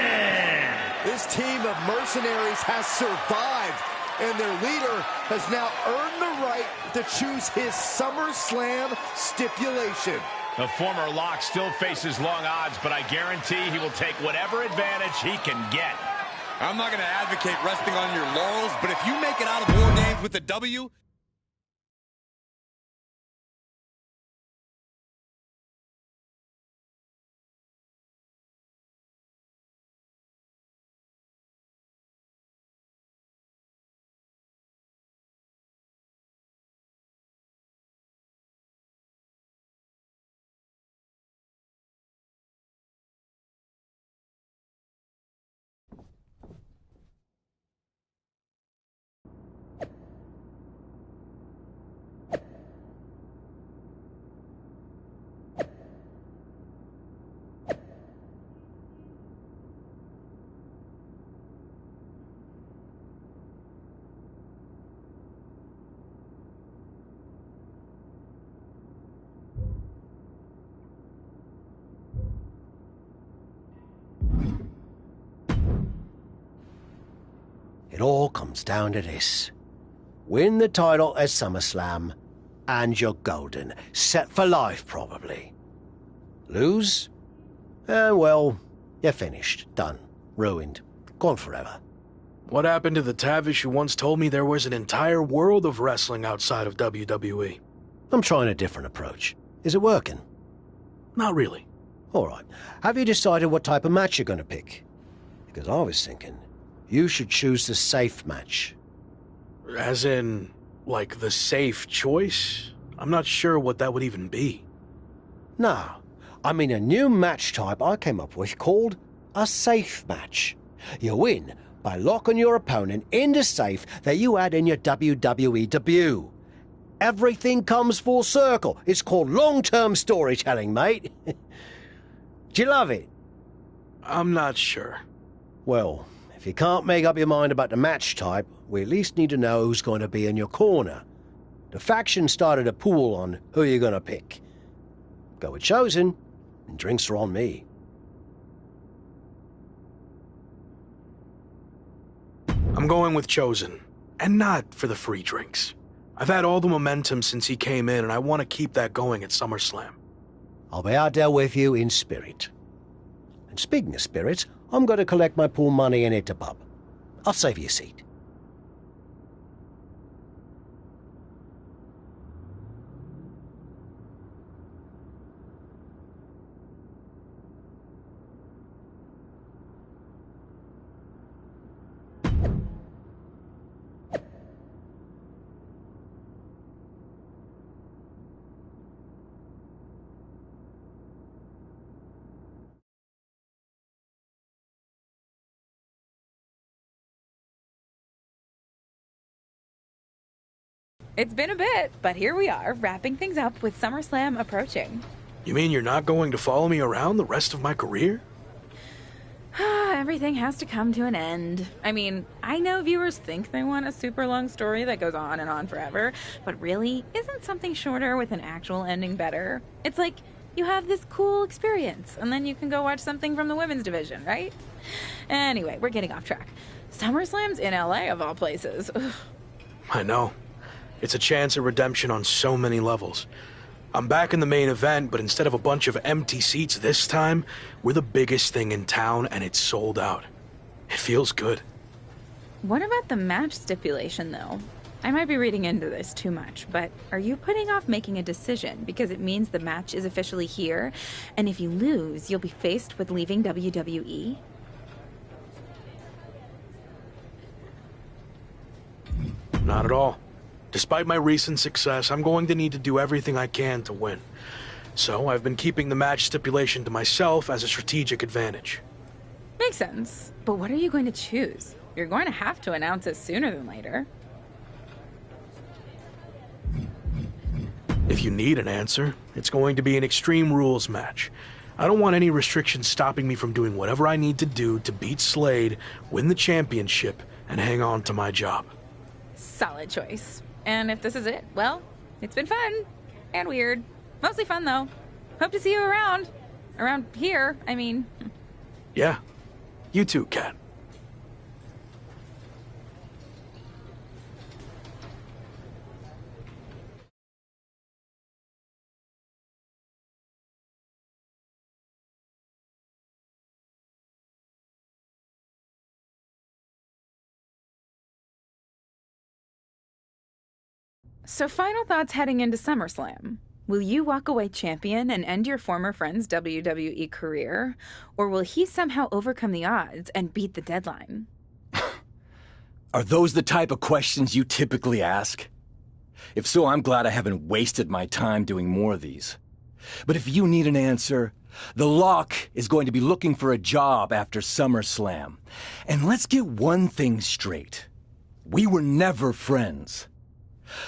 This team of mercenaries has survived, and their leader has now earned the right to choose his SummerSlam stipulation. The former Lock still faces long odds, but I guarantee he will take whatever advantage he can get. I'm not going to advocate resting on your laurels, but if you make it out of War Games with a W, It all comes down to this. Win the title at SummerSlam, and you're golden. Set for life, probably. Lose? Well, you're finished. Done. Ruined. Gone forever. What happened to the Tavish who once told me there was an entire world of wrestling outside of WWE? I'm trying a different approach. Is it working? Not really. All right. Have you decided what type of match you're going to pick? Because I was thinking you should choose the safe match. As in, like, the safe choice? I'm not sure what that would even be. No, I mean a new match type I came up with called a safe match. You win by locking your opponent in the safe that you had in your WWE debut. Everything comes full circle. It's called long-term storytelling, mate. Do you love it? I'm not sure. Well, if you can't make up your mind about the match type, we at least need to know who's going to be in your corner. The faction started a pool on who you're going to pick. Go with Chosen, and drinks are on me. I'm going with Chosen, and not for the free drinks. I've had all the momentum since he came in, and I want to keep that going at SummerSlam. I'll be out there with you in spirit. And speaking of spirits, I'm going to collect my pool money and hit the pub. I'll save you a seat. It's been a bit, but here we are, wrapping things up with SummerSlam approaching. You mean you're not going to follow me around the rest of my career? Everything has to come to an end. I mean, I know viewers think they want a super long story that goes on and on forever, but really, isn't something shorter with an actual ending better? It's like, you have this cool experience, and then you can go watch something from the women's division, right? Anyway, we're getting off track. SummerSlam's in LA, of all places. Ugh. I know. It's a chance at redemption on so many levels. I'm back in the main event, but instead of a bunch of empty seats this time, we're the biggest thing in town, and it's sold out. It feels good. What about the match stipulation, though? I might be reading into this too much, but are you putting off making a decision because it means the match is officially here, and if you lose, you'll be faced with leaving WWE? Not at all. Despite my recent success, I'm going to need to do everything I can to win. So I've been keeping the match stipulation to myself as a strategic advantage. Makes sense. But what are you going to choose? You're going to have to announce it sooner than later. If you need an answer, it's going to be an Extreme Rules match. I don't want any restrictions stopping me from doing whatever I need to do to beat Slade, win the championship, and hang on to my job. Solid choice. And if this is it, well, it's been fun. And weird. Mostly fun, though. Hope to see you around. Around here, I mean. Yeah. You too, Kat. So final thoughts heading into SummerSlam. Will you walk away champion and end your former friend's WWE career? Or will he somehow overcome the odds and beat the deadline? Are those the type of questions you typically ask? If so, I'm glad I haven't wasted my time doing more of these. But if you need an answer, the Lock is going to be looking for a job after SummerSlam. And let's get one thing straight. We were never friends.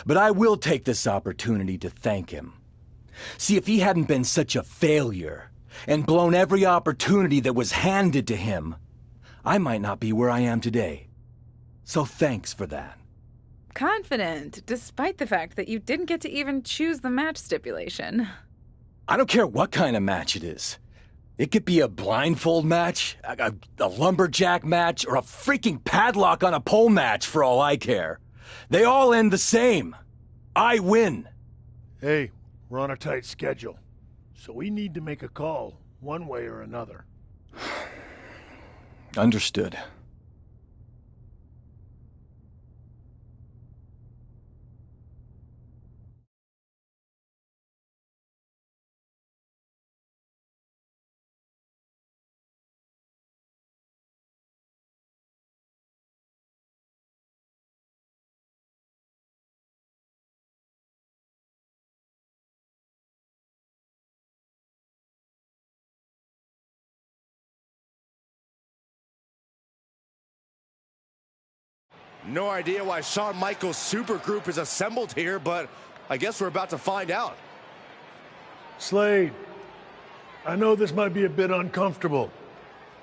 But I will take this opportunity to thank him. See, if he hadn't been such a failure and blown every opportunity that was handed to him, I might not be where I am today. So thanks for that. Confident, despite the fact that you didn't get to even choose the match stipulation. I don't care what kind of match it is. It could be a blindfold match, a lumberjack match, or a freaking padlock on a pole match for all I care. They all end the same. I win. Hey, we're on a tight schedule, so we need to make a call one way or another. Understood. No idea why Shawn Michaels' supergroup is assembled here, but I guess we're about to find out. Slade, I know this might be a bit uncomfortable,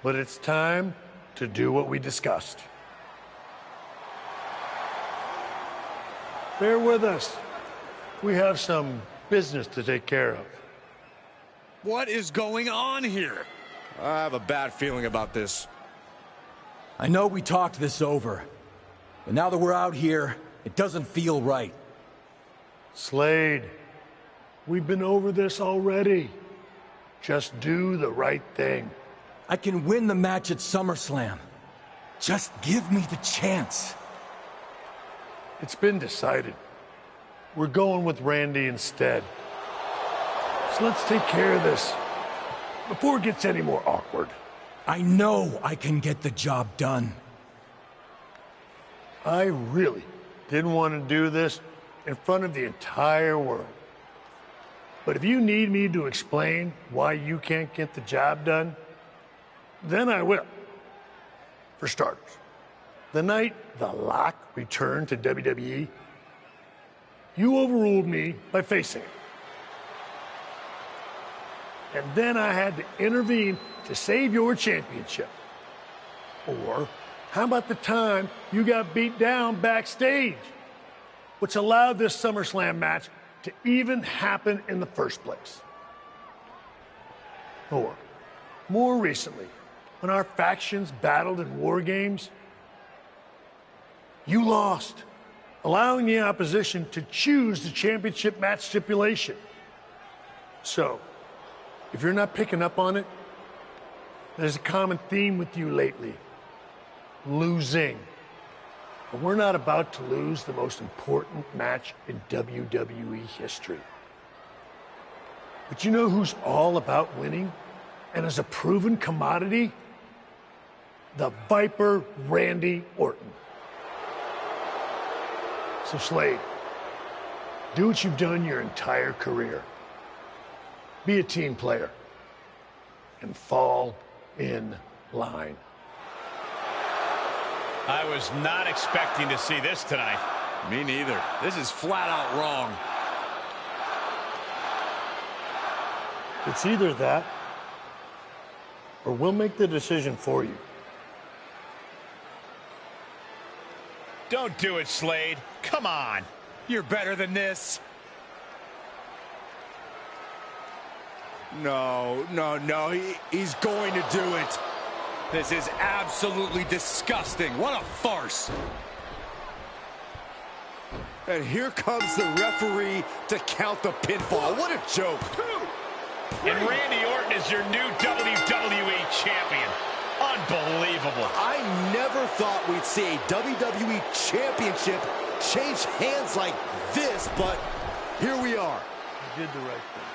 but it's time to do what we discussed. Bear with us. We have some business to take care of. What is going on here? I have a bad feeling about this. I know we talked this over, but now that we're out here, it doesn't feel right. Slade, we've been over this already. Just do the right thing. I can win the match at SummerSlam. Just give me the chance. It's been decided. We're going with Randy instead. So let's take care of this before it gets any more awkward. I know I can get the job done. I really didn't want to do this in front of the entire world. But if you need me to explain why you can't get the job done, then I will. For starters, the night The Lock returned to WWE, you overruled me by facing it. And then I had to intervene to save your championship. Or how about the time you got beat down backstage, which allowed this SummerSlam match to even happen in the first place? Or, more recently, when our factions battled in war games, you lost, allowing the opposition to choose the championship match stipulation. So, if you're not picking up on it, there's a common theme with you lately. Losing. And we're not about to lose the most important match in WWE history. But you know who's all about winning and is a proven commodity? The Viper Randy Orton. So Slade, do what you've done your entire career. Be a team player and fall in line. I was not expecting to see this tonight. Me neither. This is flat out wrong. It's either that, or we'll make the decision for you. Don't do it, Slade. Come on. You're better than this. No, he's going to do it. This is absolutely disgusting. What a farce. And here comes the referee to count the pinfall. What a joke. And Randy Orton is your new WWE champion. Unbelievable. I never thought we'd see a WWE championship change hands like this, but here we are. You did the right thing.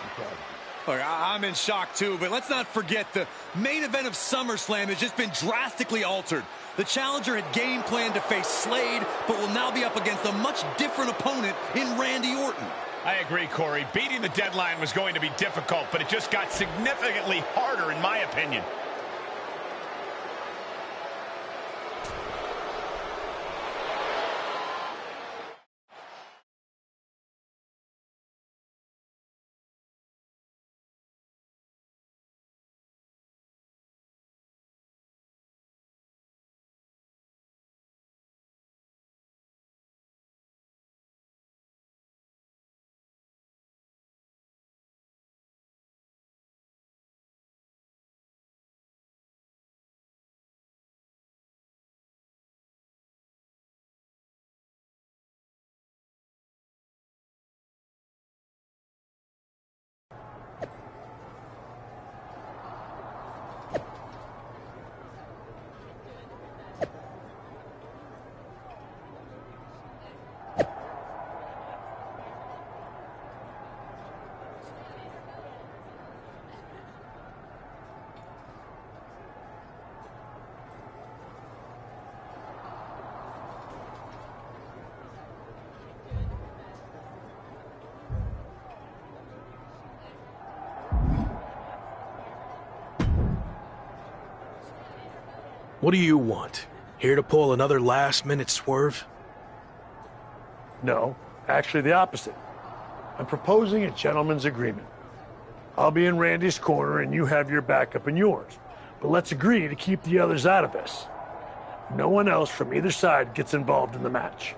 I'm proud of you. Look, I'm in shock too, but let's not forget the main event of SummerSlam has just been drastically altered. The challenger had game planned to face Slade, but will now be up against a much different opponent in Randy Orton. I agree, Corey. Beating the deadline was going to be difficult, but it just got significantly harder, in my opinion. What do you want? Here to pull another last-minute swerve? No, actually the opposite. I'm proposing a gentleman's agreement. I'll be in Randy's corner and you have your backup in yours. But let's agree to keep the others out of this. No one else from either side gets involved in the match.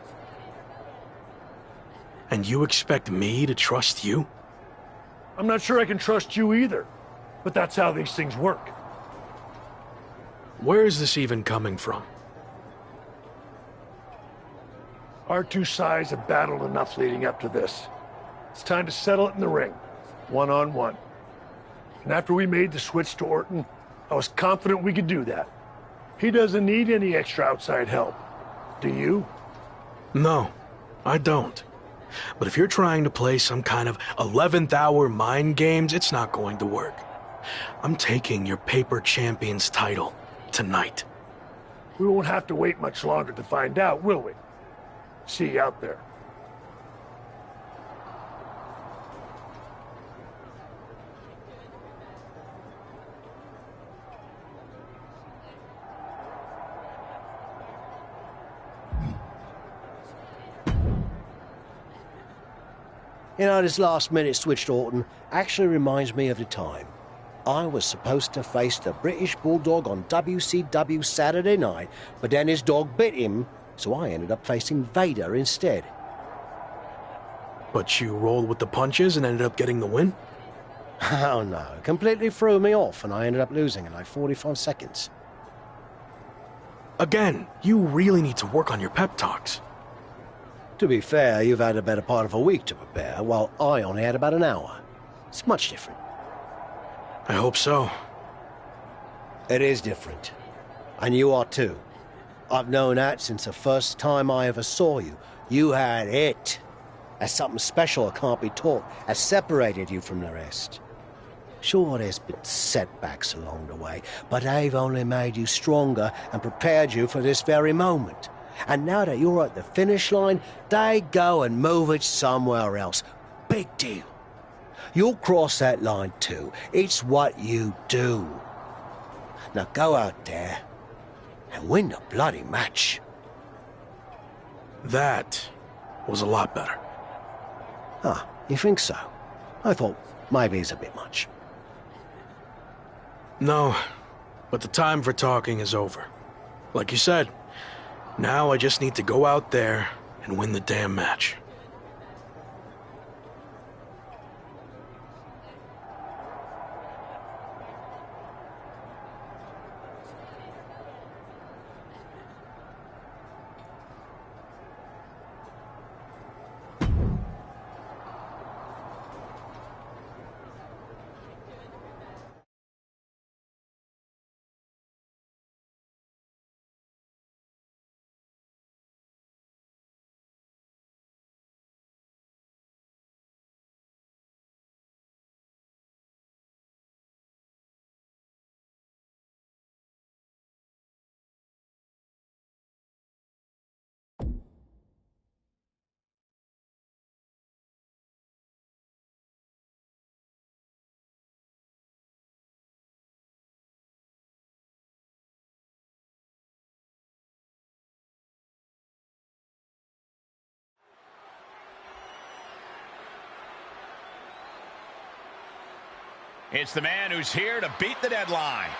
And you expect me to trust you? I'm not sure I can trust you either, but that's how these things work. Where is this even coming from? Our two sides have battled enough leading up to this. It's time to settle it in the ring, one-on-one. And after we made the switch to Orton, I was confident we could do that. He doesn't need any extra outside help. Do you? No, I don't. But if you're trying to play some kind of 11th hour mind games, it's not going to work. I'm taking your paper champion's title tonight. We won't have to wait much longer to find out, will we? See you out there. You know, this last-minute switch to Orton actually reminds me of the time I was supposed to face the British Bulldog on WCW Saturday night, but then his dog bit him, so I ended up facing Vader instead. But you rolled with the punches and ended up getting the win? Oh no, it completely threw me off and I ended up losing in like 45 seconds. Again, you really need to work on your pep talks. To be fair, you've had a better part of a week to prepare, while I only had about an hour. It's much different. I hope so. It is different. And you are too. I've known that since the first time I ever saw you. You had it. That's something special that can't be taught, has separated you from the rest. Sure, there's been setbacks along the way, but they've only made you stronger and prepared you for this very moment. And now that you're at the finish line, they go and move it somewhere else. Big deal. You'll cross that line too. It's what you do. Now go out there and win the bloody match. That was a lot better. Ah, you think so? I thought maybe it's a bit much. No, but the time for talking is over. Like you said, now I just need to go out there and win the damn match. It's the man who's here to beat the deadline.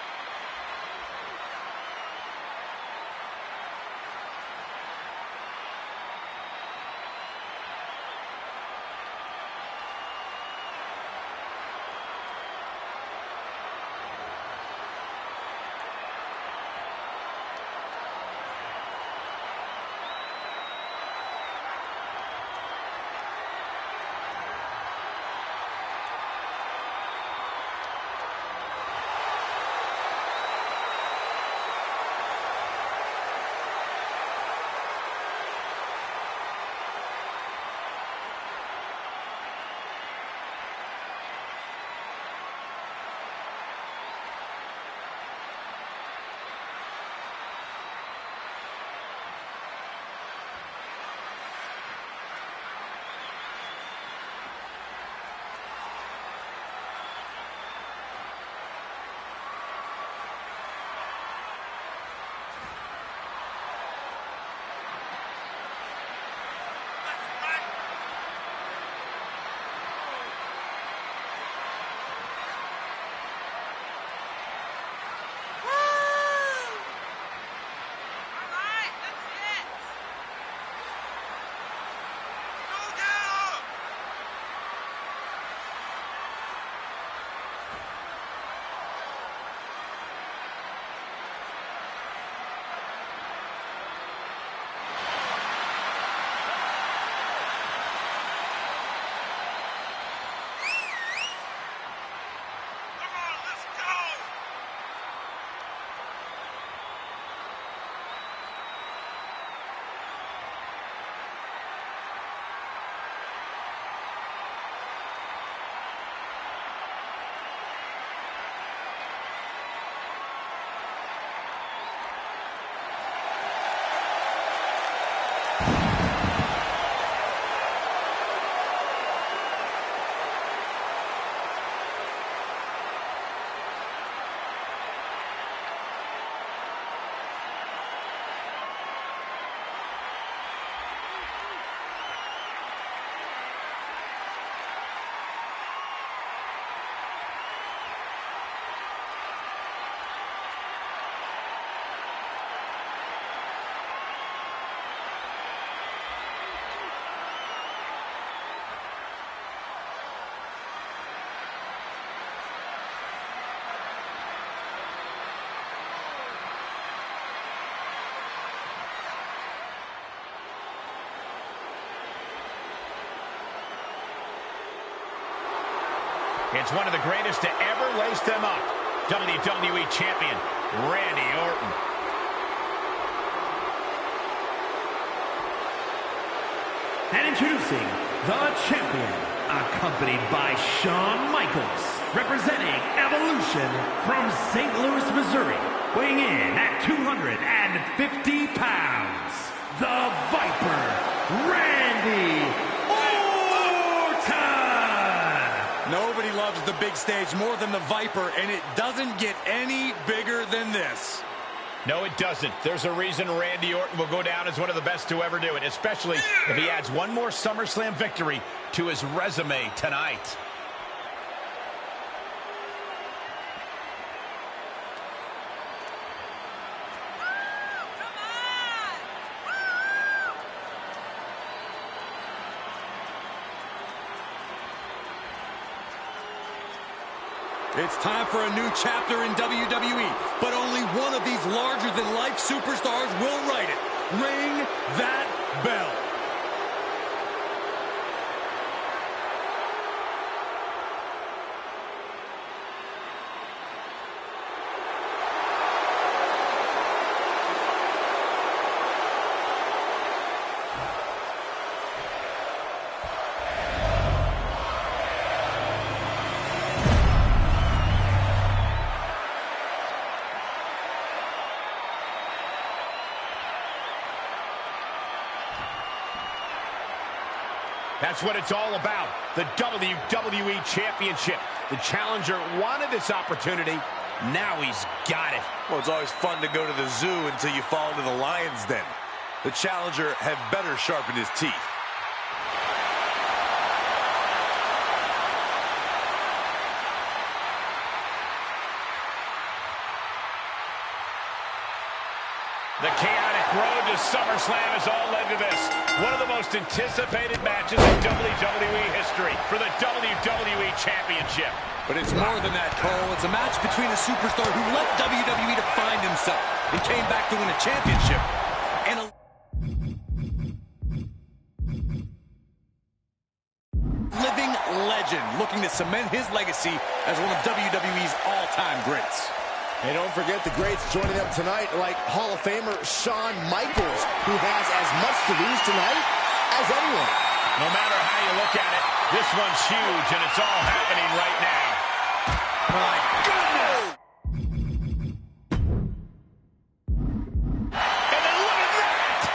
It's one of the greatest to ever lace them up. WWE Champion, Randy Orton. And introducing the champion, accompanied by Shawn Michaels, representing Evolution from St. Louis, Missouri, weighing in at 250 pounds, the Viper, Randy Orton! Nobody loves the big stage more than the Viper, and it doesn't get any bigger than this. No, it doesn't. There's a reason Randy Orton will go down as one of the best to ever do it, especially if he adds one more SummerSlam victory to his resume tonight. It's time for a new chapter in WWE, but only one of these larger-than-life superstars will write it. Ring that bell. That's what it's all about, the WWE Championship. The challenger wanted this opportunity. Now he's got it. Well, it's always fun to go to the zoo until you fall into the lion's den. The challenger had better sharpen his teeth. The chaotic road to SummerSlam has all led to this. One of the most anticipated matches in WWE history for the WWE Championship. But it's more than that, Cole. It's a match between a superstar who left WWE to find himself and came back to win a championship. And a living legend looking to cement his legacy as one of WWE's all-time greats. And don't forget the greats joining them tonight, like Hall of Famer Shawn Michaels, who has as much to lose tonight as anyone. No matter how you look at it, this one's huge, and it's all happening right now. My goodness! And then look at that!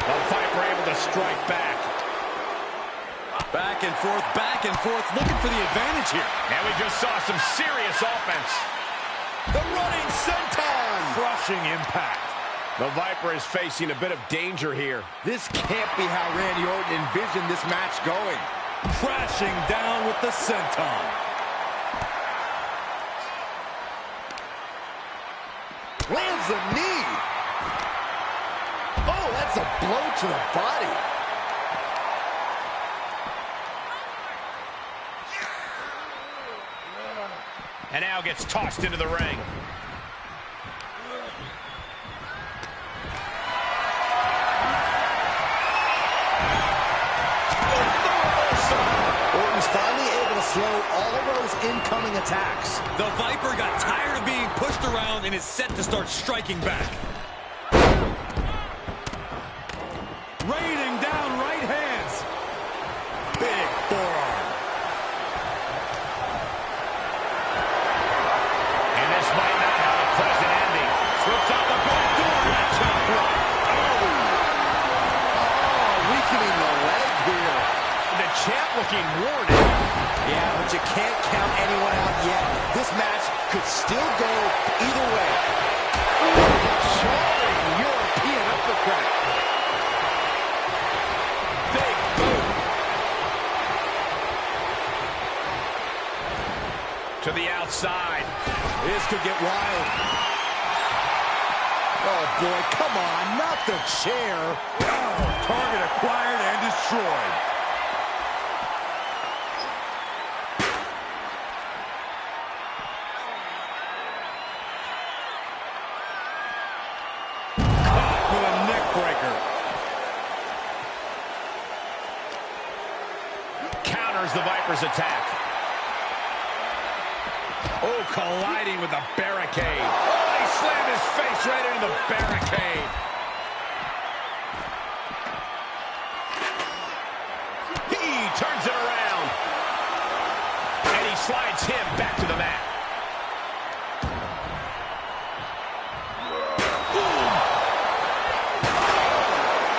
The Viper able to strike back. Back and forth, looking for the advantage here. And we just saw some serious offense. The running senton! Crushing impact. The Viper is facing a bit of danger here. This can't be how Randy Orton envisioned this match going. Crashing down with the senton. Lands the knee. Oh, that's a blow to the body. And now gets tossed into the ring. Orton's finally able to slow all of those incoming attacks. The Viper got tired of being pushed around and is set to start striking back. Raining down right hands. Big forearm. Might not have a pleasant ending. Slips out the back door. Weakening the leg here. The champ looking worn out. Yeah, but you can't count anyone out yet. This match could still go either way. Charging European uppercut. Big boot. To the outside. This could get wild. Oh, boy, come on, not the chair. Oh, target acquired and destroyed. Caught with a neck breaker. Counters the Viper Viper's attack. Oh, colliding with the barricade. Oh, he slammed his face right into the barricade. He turns it around. And he slides him back to the mat.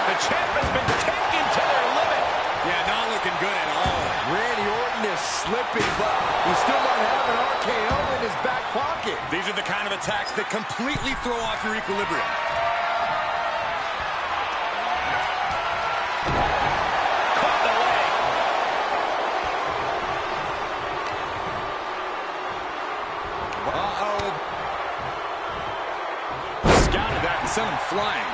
The champ has been taken to their limit. Yeah, not looking good at all. Randy Orton is slipping, but he still might have an RKO in his back pocket. These are the kind of attacks that completely throw off your equilibrium. Caught the leg. Uh-oh. Scouted that and sent him flying.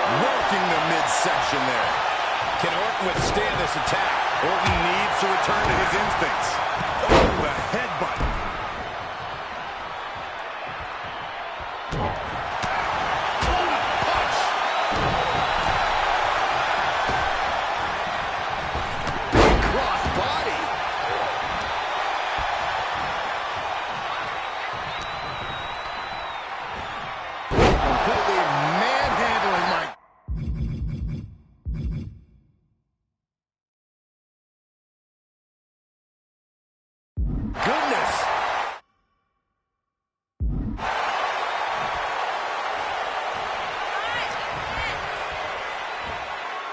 Working the midsection there. Can Orton withstand this attack? Orton needs to return to his instincts. Oh, the headbutt. What a punch. Big cross body. Completely manhandling Mike. Goodness.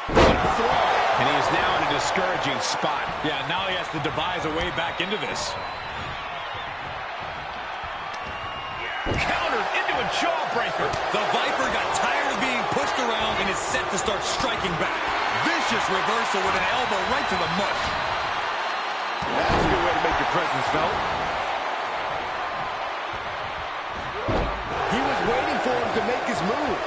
What a throw. And he is now in a discouraging spot. Yeah, now he has to devise a way back into this. Countered into a jawbreaker. The Viper got tired of being pushed around and is set to start striking back. Vicious reversal with an elbow right to the mush. That's a good way to make your presence felt. He was waiting for him to make his move.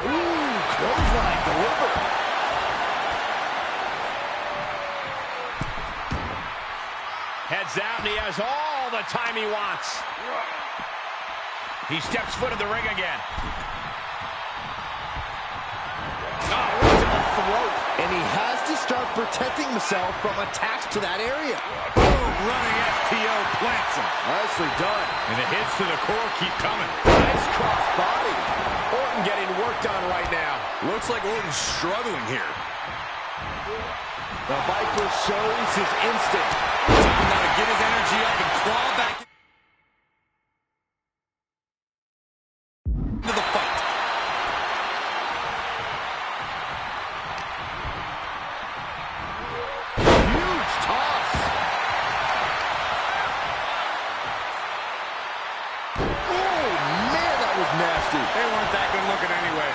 Ooh, clothesline delivered. Heads out, and he has all the time he wants. He steps foot in the ring again. Oh, right to the throat. And he has to start protecting himself from attacks to that area. Boom, running FTO plants him. Nicely done. And the hits to the core keep coming. Nice cross body. Orton getting worked on right now. Looks like Orton's struggling here. The Viper shows his instinct. Time now to get his energy up and claw back into the fight. Huge toss. Oh, man, that was nasty. They weren't that good looking anyway.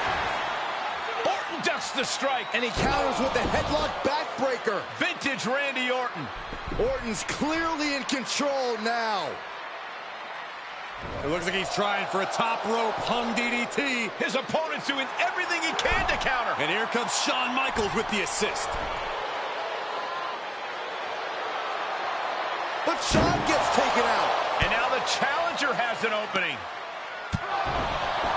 Orton ducks the strike. And he counters with a headlock backbreaker. Vintage Randy Orton. Orton's clearly in control now. It looks like he's trying for a top rope hung DDT. His opponent's doing everything he can to counter. And here comes Shawn Michaels with the assist. But Shawn gets taken out. And now the challenger has an opening.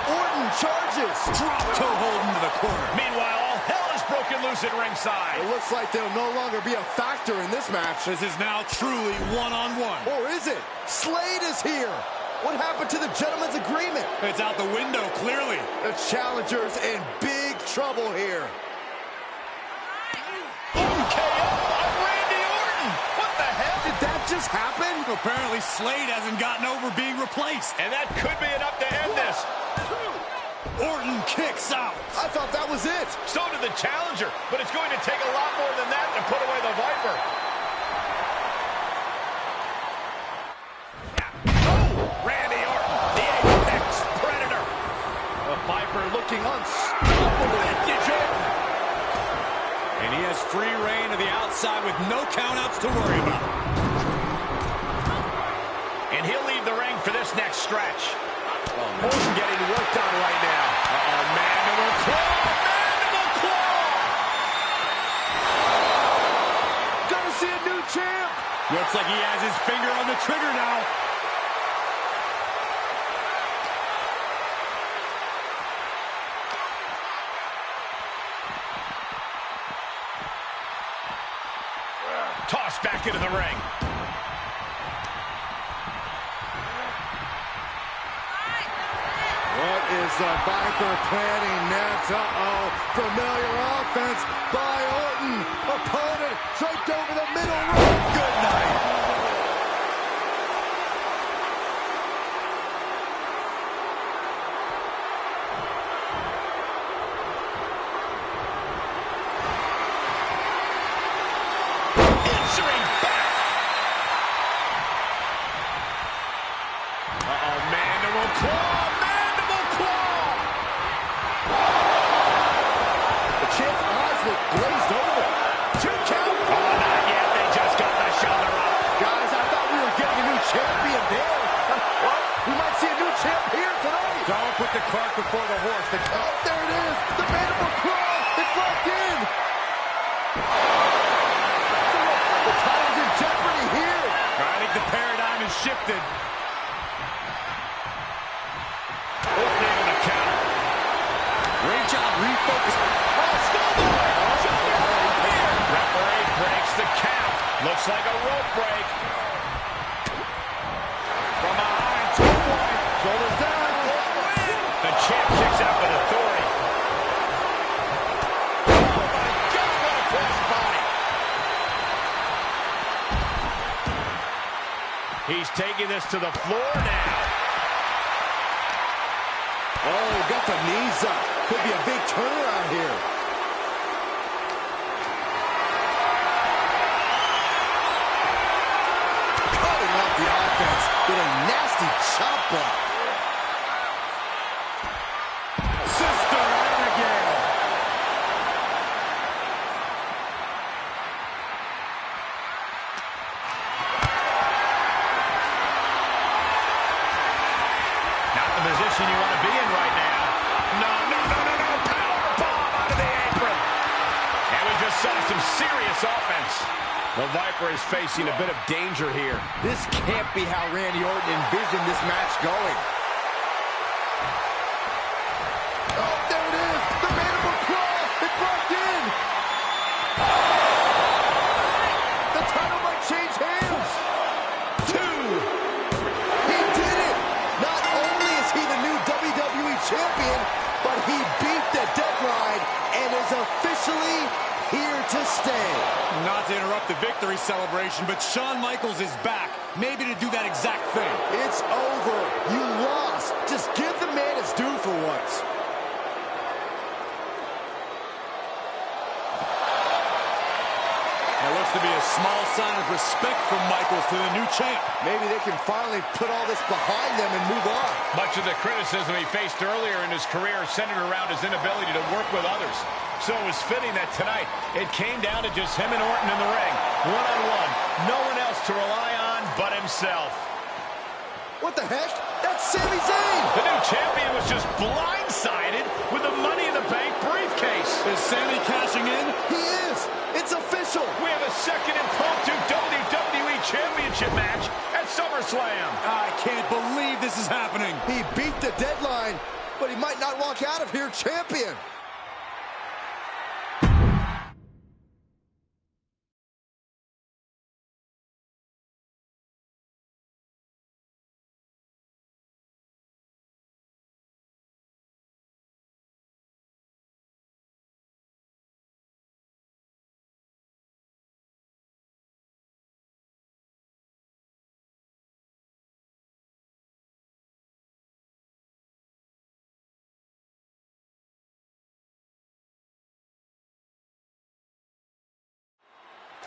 Orton charges. Drop toe hold into the corner. Meanwhile, all hell is broken loose at ringside. It looks like there'll no longer be a factor in this match. This is now truly one-on-one. Or is it? Slade is here. What happened to the gentleman's agreement? It's out the window, clearly. The challenger's in big trouble here. KO on Randy Orton. What the hell? Did that just happen? Apparently Slade hasn't gotten over being replaced. And that could be enough to end this. Orton kicks out. I thought that was it. So did the challenger, but it's going to take a lot more than that to put away the Viper. Randy Orton, the apex predator. The Viper looking unstoppable. Vintage Orton. And he has free reign to the outside with no countouts to worry about. And he'll leave the ring for this next stretch. Orton getting worked on right now. Uh-oh, mandible claw, mandible claw. Gonna see a new champ. Looks like he has his steps back into the ring. What is the Viper planning next? Uh-oh. Familiar offense by Orton. Opponent draped over the middle rope. Good night. Answering back. Uh-oh, mandible claw. Champ's eyes look glazed over. 2 count. Oh, not yet. They just got the shoulder up. Guys, I thought we were getting a new champion there. What? We might see a new champ here tonight. Don't put the cart before the horse. Oh, there it is. The mandible claw. It's locked in. The title's in jeopardy here. I think the paradigm has shifted. Orton able to counter. Great job refocusing. Referee breaks the count. Looks like a rope break. From behind, 2-point. Shoulders down. The champ kicks out with authority. Oh my God, what a crossbody. He's taking this to the floor now. Oh, got the knees up. Could be a big turnaround here. Cutting off the offense with a nasty chop block. Sister Abigail. Not the position you want to be in right now. No. Power bomb out of the apron. And we just saw some serious offense. The Viper is facing a bit of danger here. This can't be how Randy Orton envisioned this match going. Oh, there it is. The mandible claw. It's locked in. The title might change hands. 2. He did it. Not only is he the new WWE champion, but he beat the deadline and is officially here to stay. Not to interrupt the victory celebration, but Shawn Michaels is back. Maybe to do that exact thing. It's over. You lost. Just give the man his due for once. That looks to be a small sign of respect from Michaels to the new champ. Maybe they can finally put all this behind them and move on. Much of the criticism he faced earlier in his career centered around his inability to work with others. So it was fitting that tonight it came down to just him and Orton in the ring, one-on-one. No one else to rely on but himself. What the heck? That's Sami Zayn! The new champion was just blindsided with the Money in the Bank briefcase. Is Sami cashing in? He is! It's official! We have a second impromptu WWE Championship match at SummerSlam. I can't believe this is happening. He beat the deadline, but he might not walk out of here champion.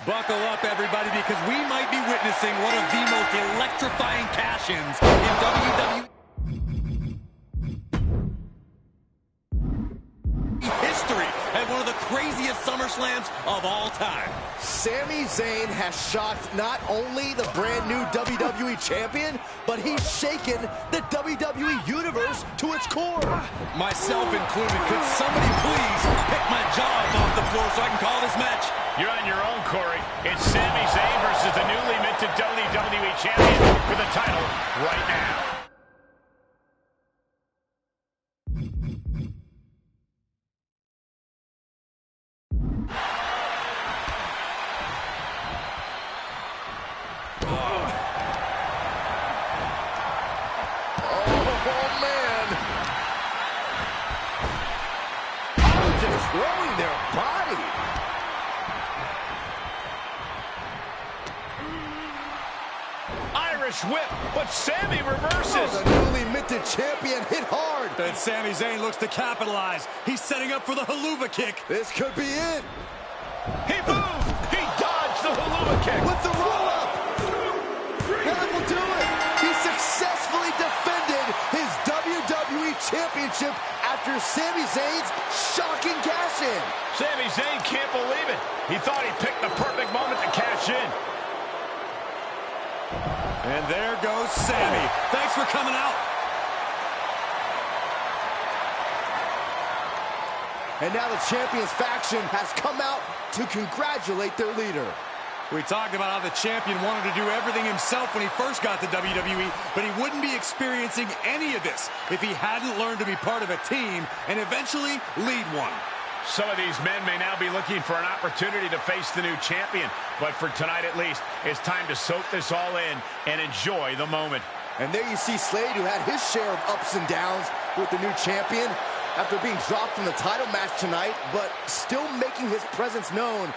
Buckle up, everybody, because we might be witnessing one of the most electrifying cash-ins in WWE history at one of the craziest SummerSlams of all time. Sami Zayn has shocked not only the brand new WWE champion, but he's shaken the WWE universe to its core. Myself included. Could somebody please pick my jaws off the floor so I can call this match? You're on your own, Corey. It's Sami Zayn versus the newly minted WWE champion for the title right now. throwing their body. Irish whip, but Sami reverses. Oh, the newly minted champion hit hard. And Sami Zayn looks to capitalize. He's setting up for the haluva kick. This could be it. He moved. He dodged the haluva kick. With the roll-up. That will do it. He successfully defended his WWE Championship after Sami Zayn's shocking cash-in. Sami Zayn can't believe it. He thought he picked the perfect moment to cash in. And there goes Sami. Thanks for coming out. And now the Champions faction has come out to congratulate their leader. We talked about how the champion wanted to do everything himself when he first got to WWE, but he wouldn't be experiencing any of this if he hadn't learned to be part of a team and eventually lead one. Some of these men may now be looking for an opportunity to face the new champion, but for tonight at least, it's time to soak this all in and enjoy the moment. And there you see Slade, who had his share of ups and downs with the new champion after being dropped from the title match tonight, but still making his presence known.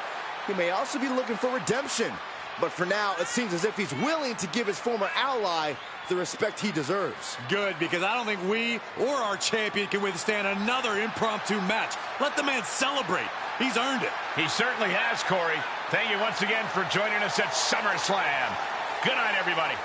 He may also be looking for redemption, but for now, it seems as if he's willing to give his former ally the respect he deserves. Good, because I don't think we or our champion can withstand another impromptu match. Let the man celebrate. He's earned it. He certainly has, Corey. Thank you once again for joining us at SummerSlam. Good night, everybody.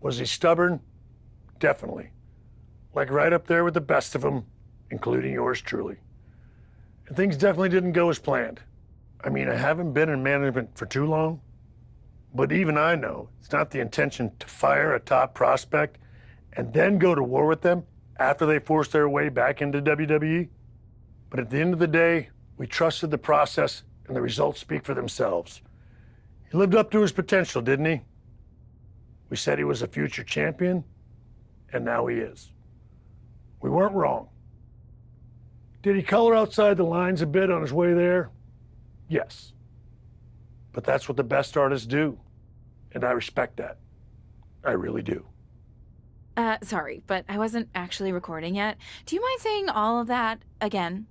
Was he stubborn? Definitely. Like right up there with the best of them, including yours truly. And things definitely didn't go as planned. I mean, I haven't been in management for too long, but even I know it's not the intention to fire a top prospect and then go to war with them after they force their way back into WWE. But at the end of the day, we trusted the process and the results speak for themselves. He lived up to his potential, didn't he? We said he was a future champion, and now he is. We weren't wrong. Did he color outside the lines a bit on his way there? Yes. But that's what the best artists do, and I respect that. I really do. Sorry, but I wasn't actually recording yet. Do you mind saying all of that again?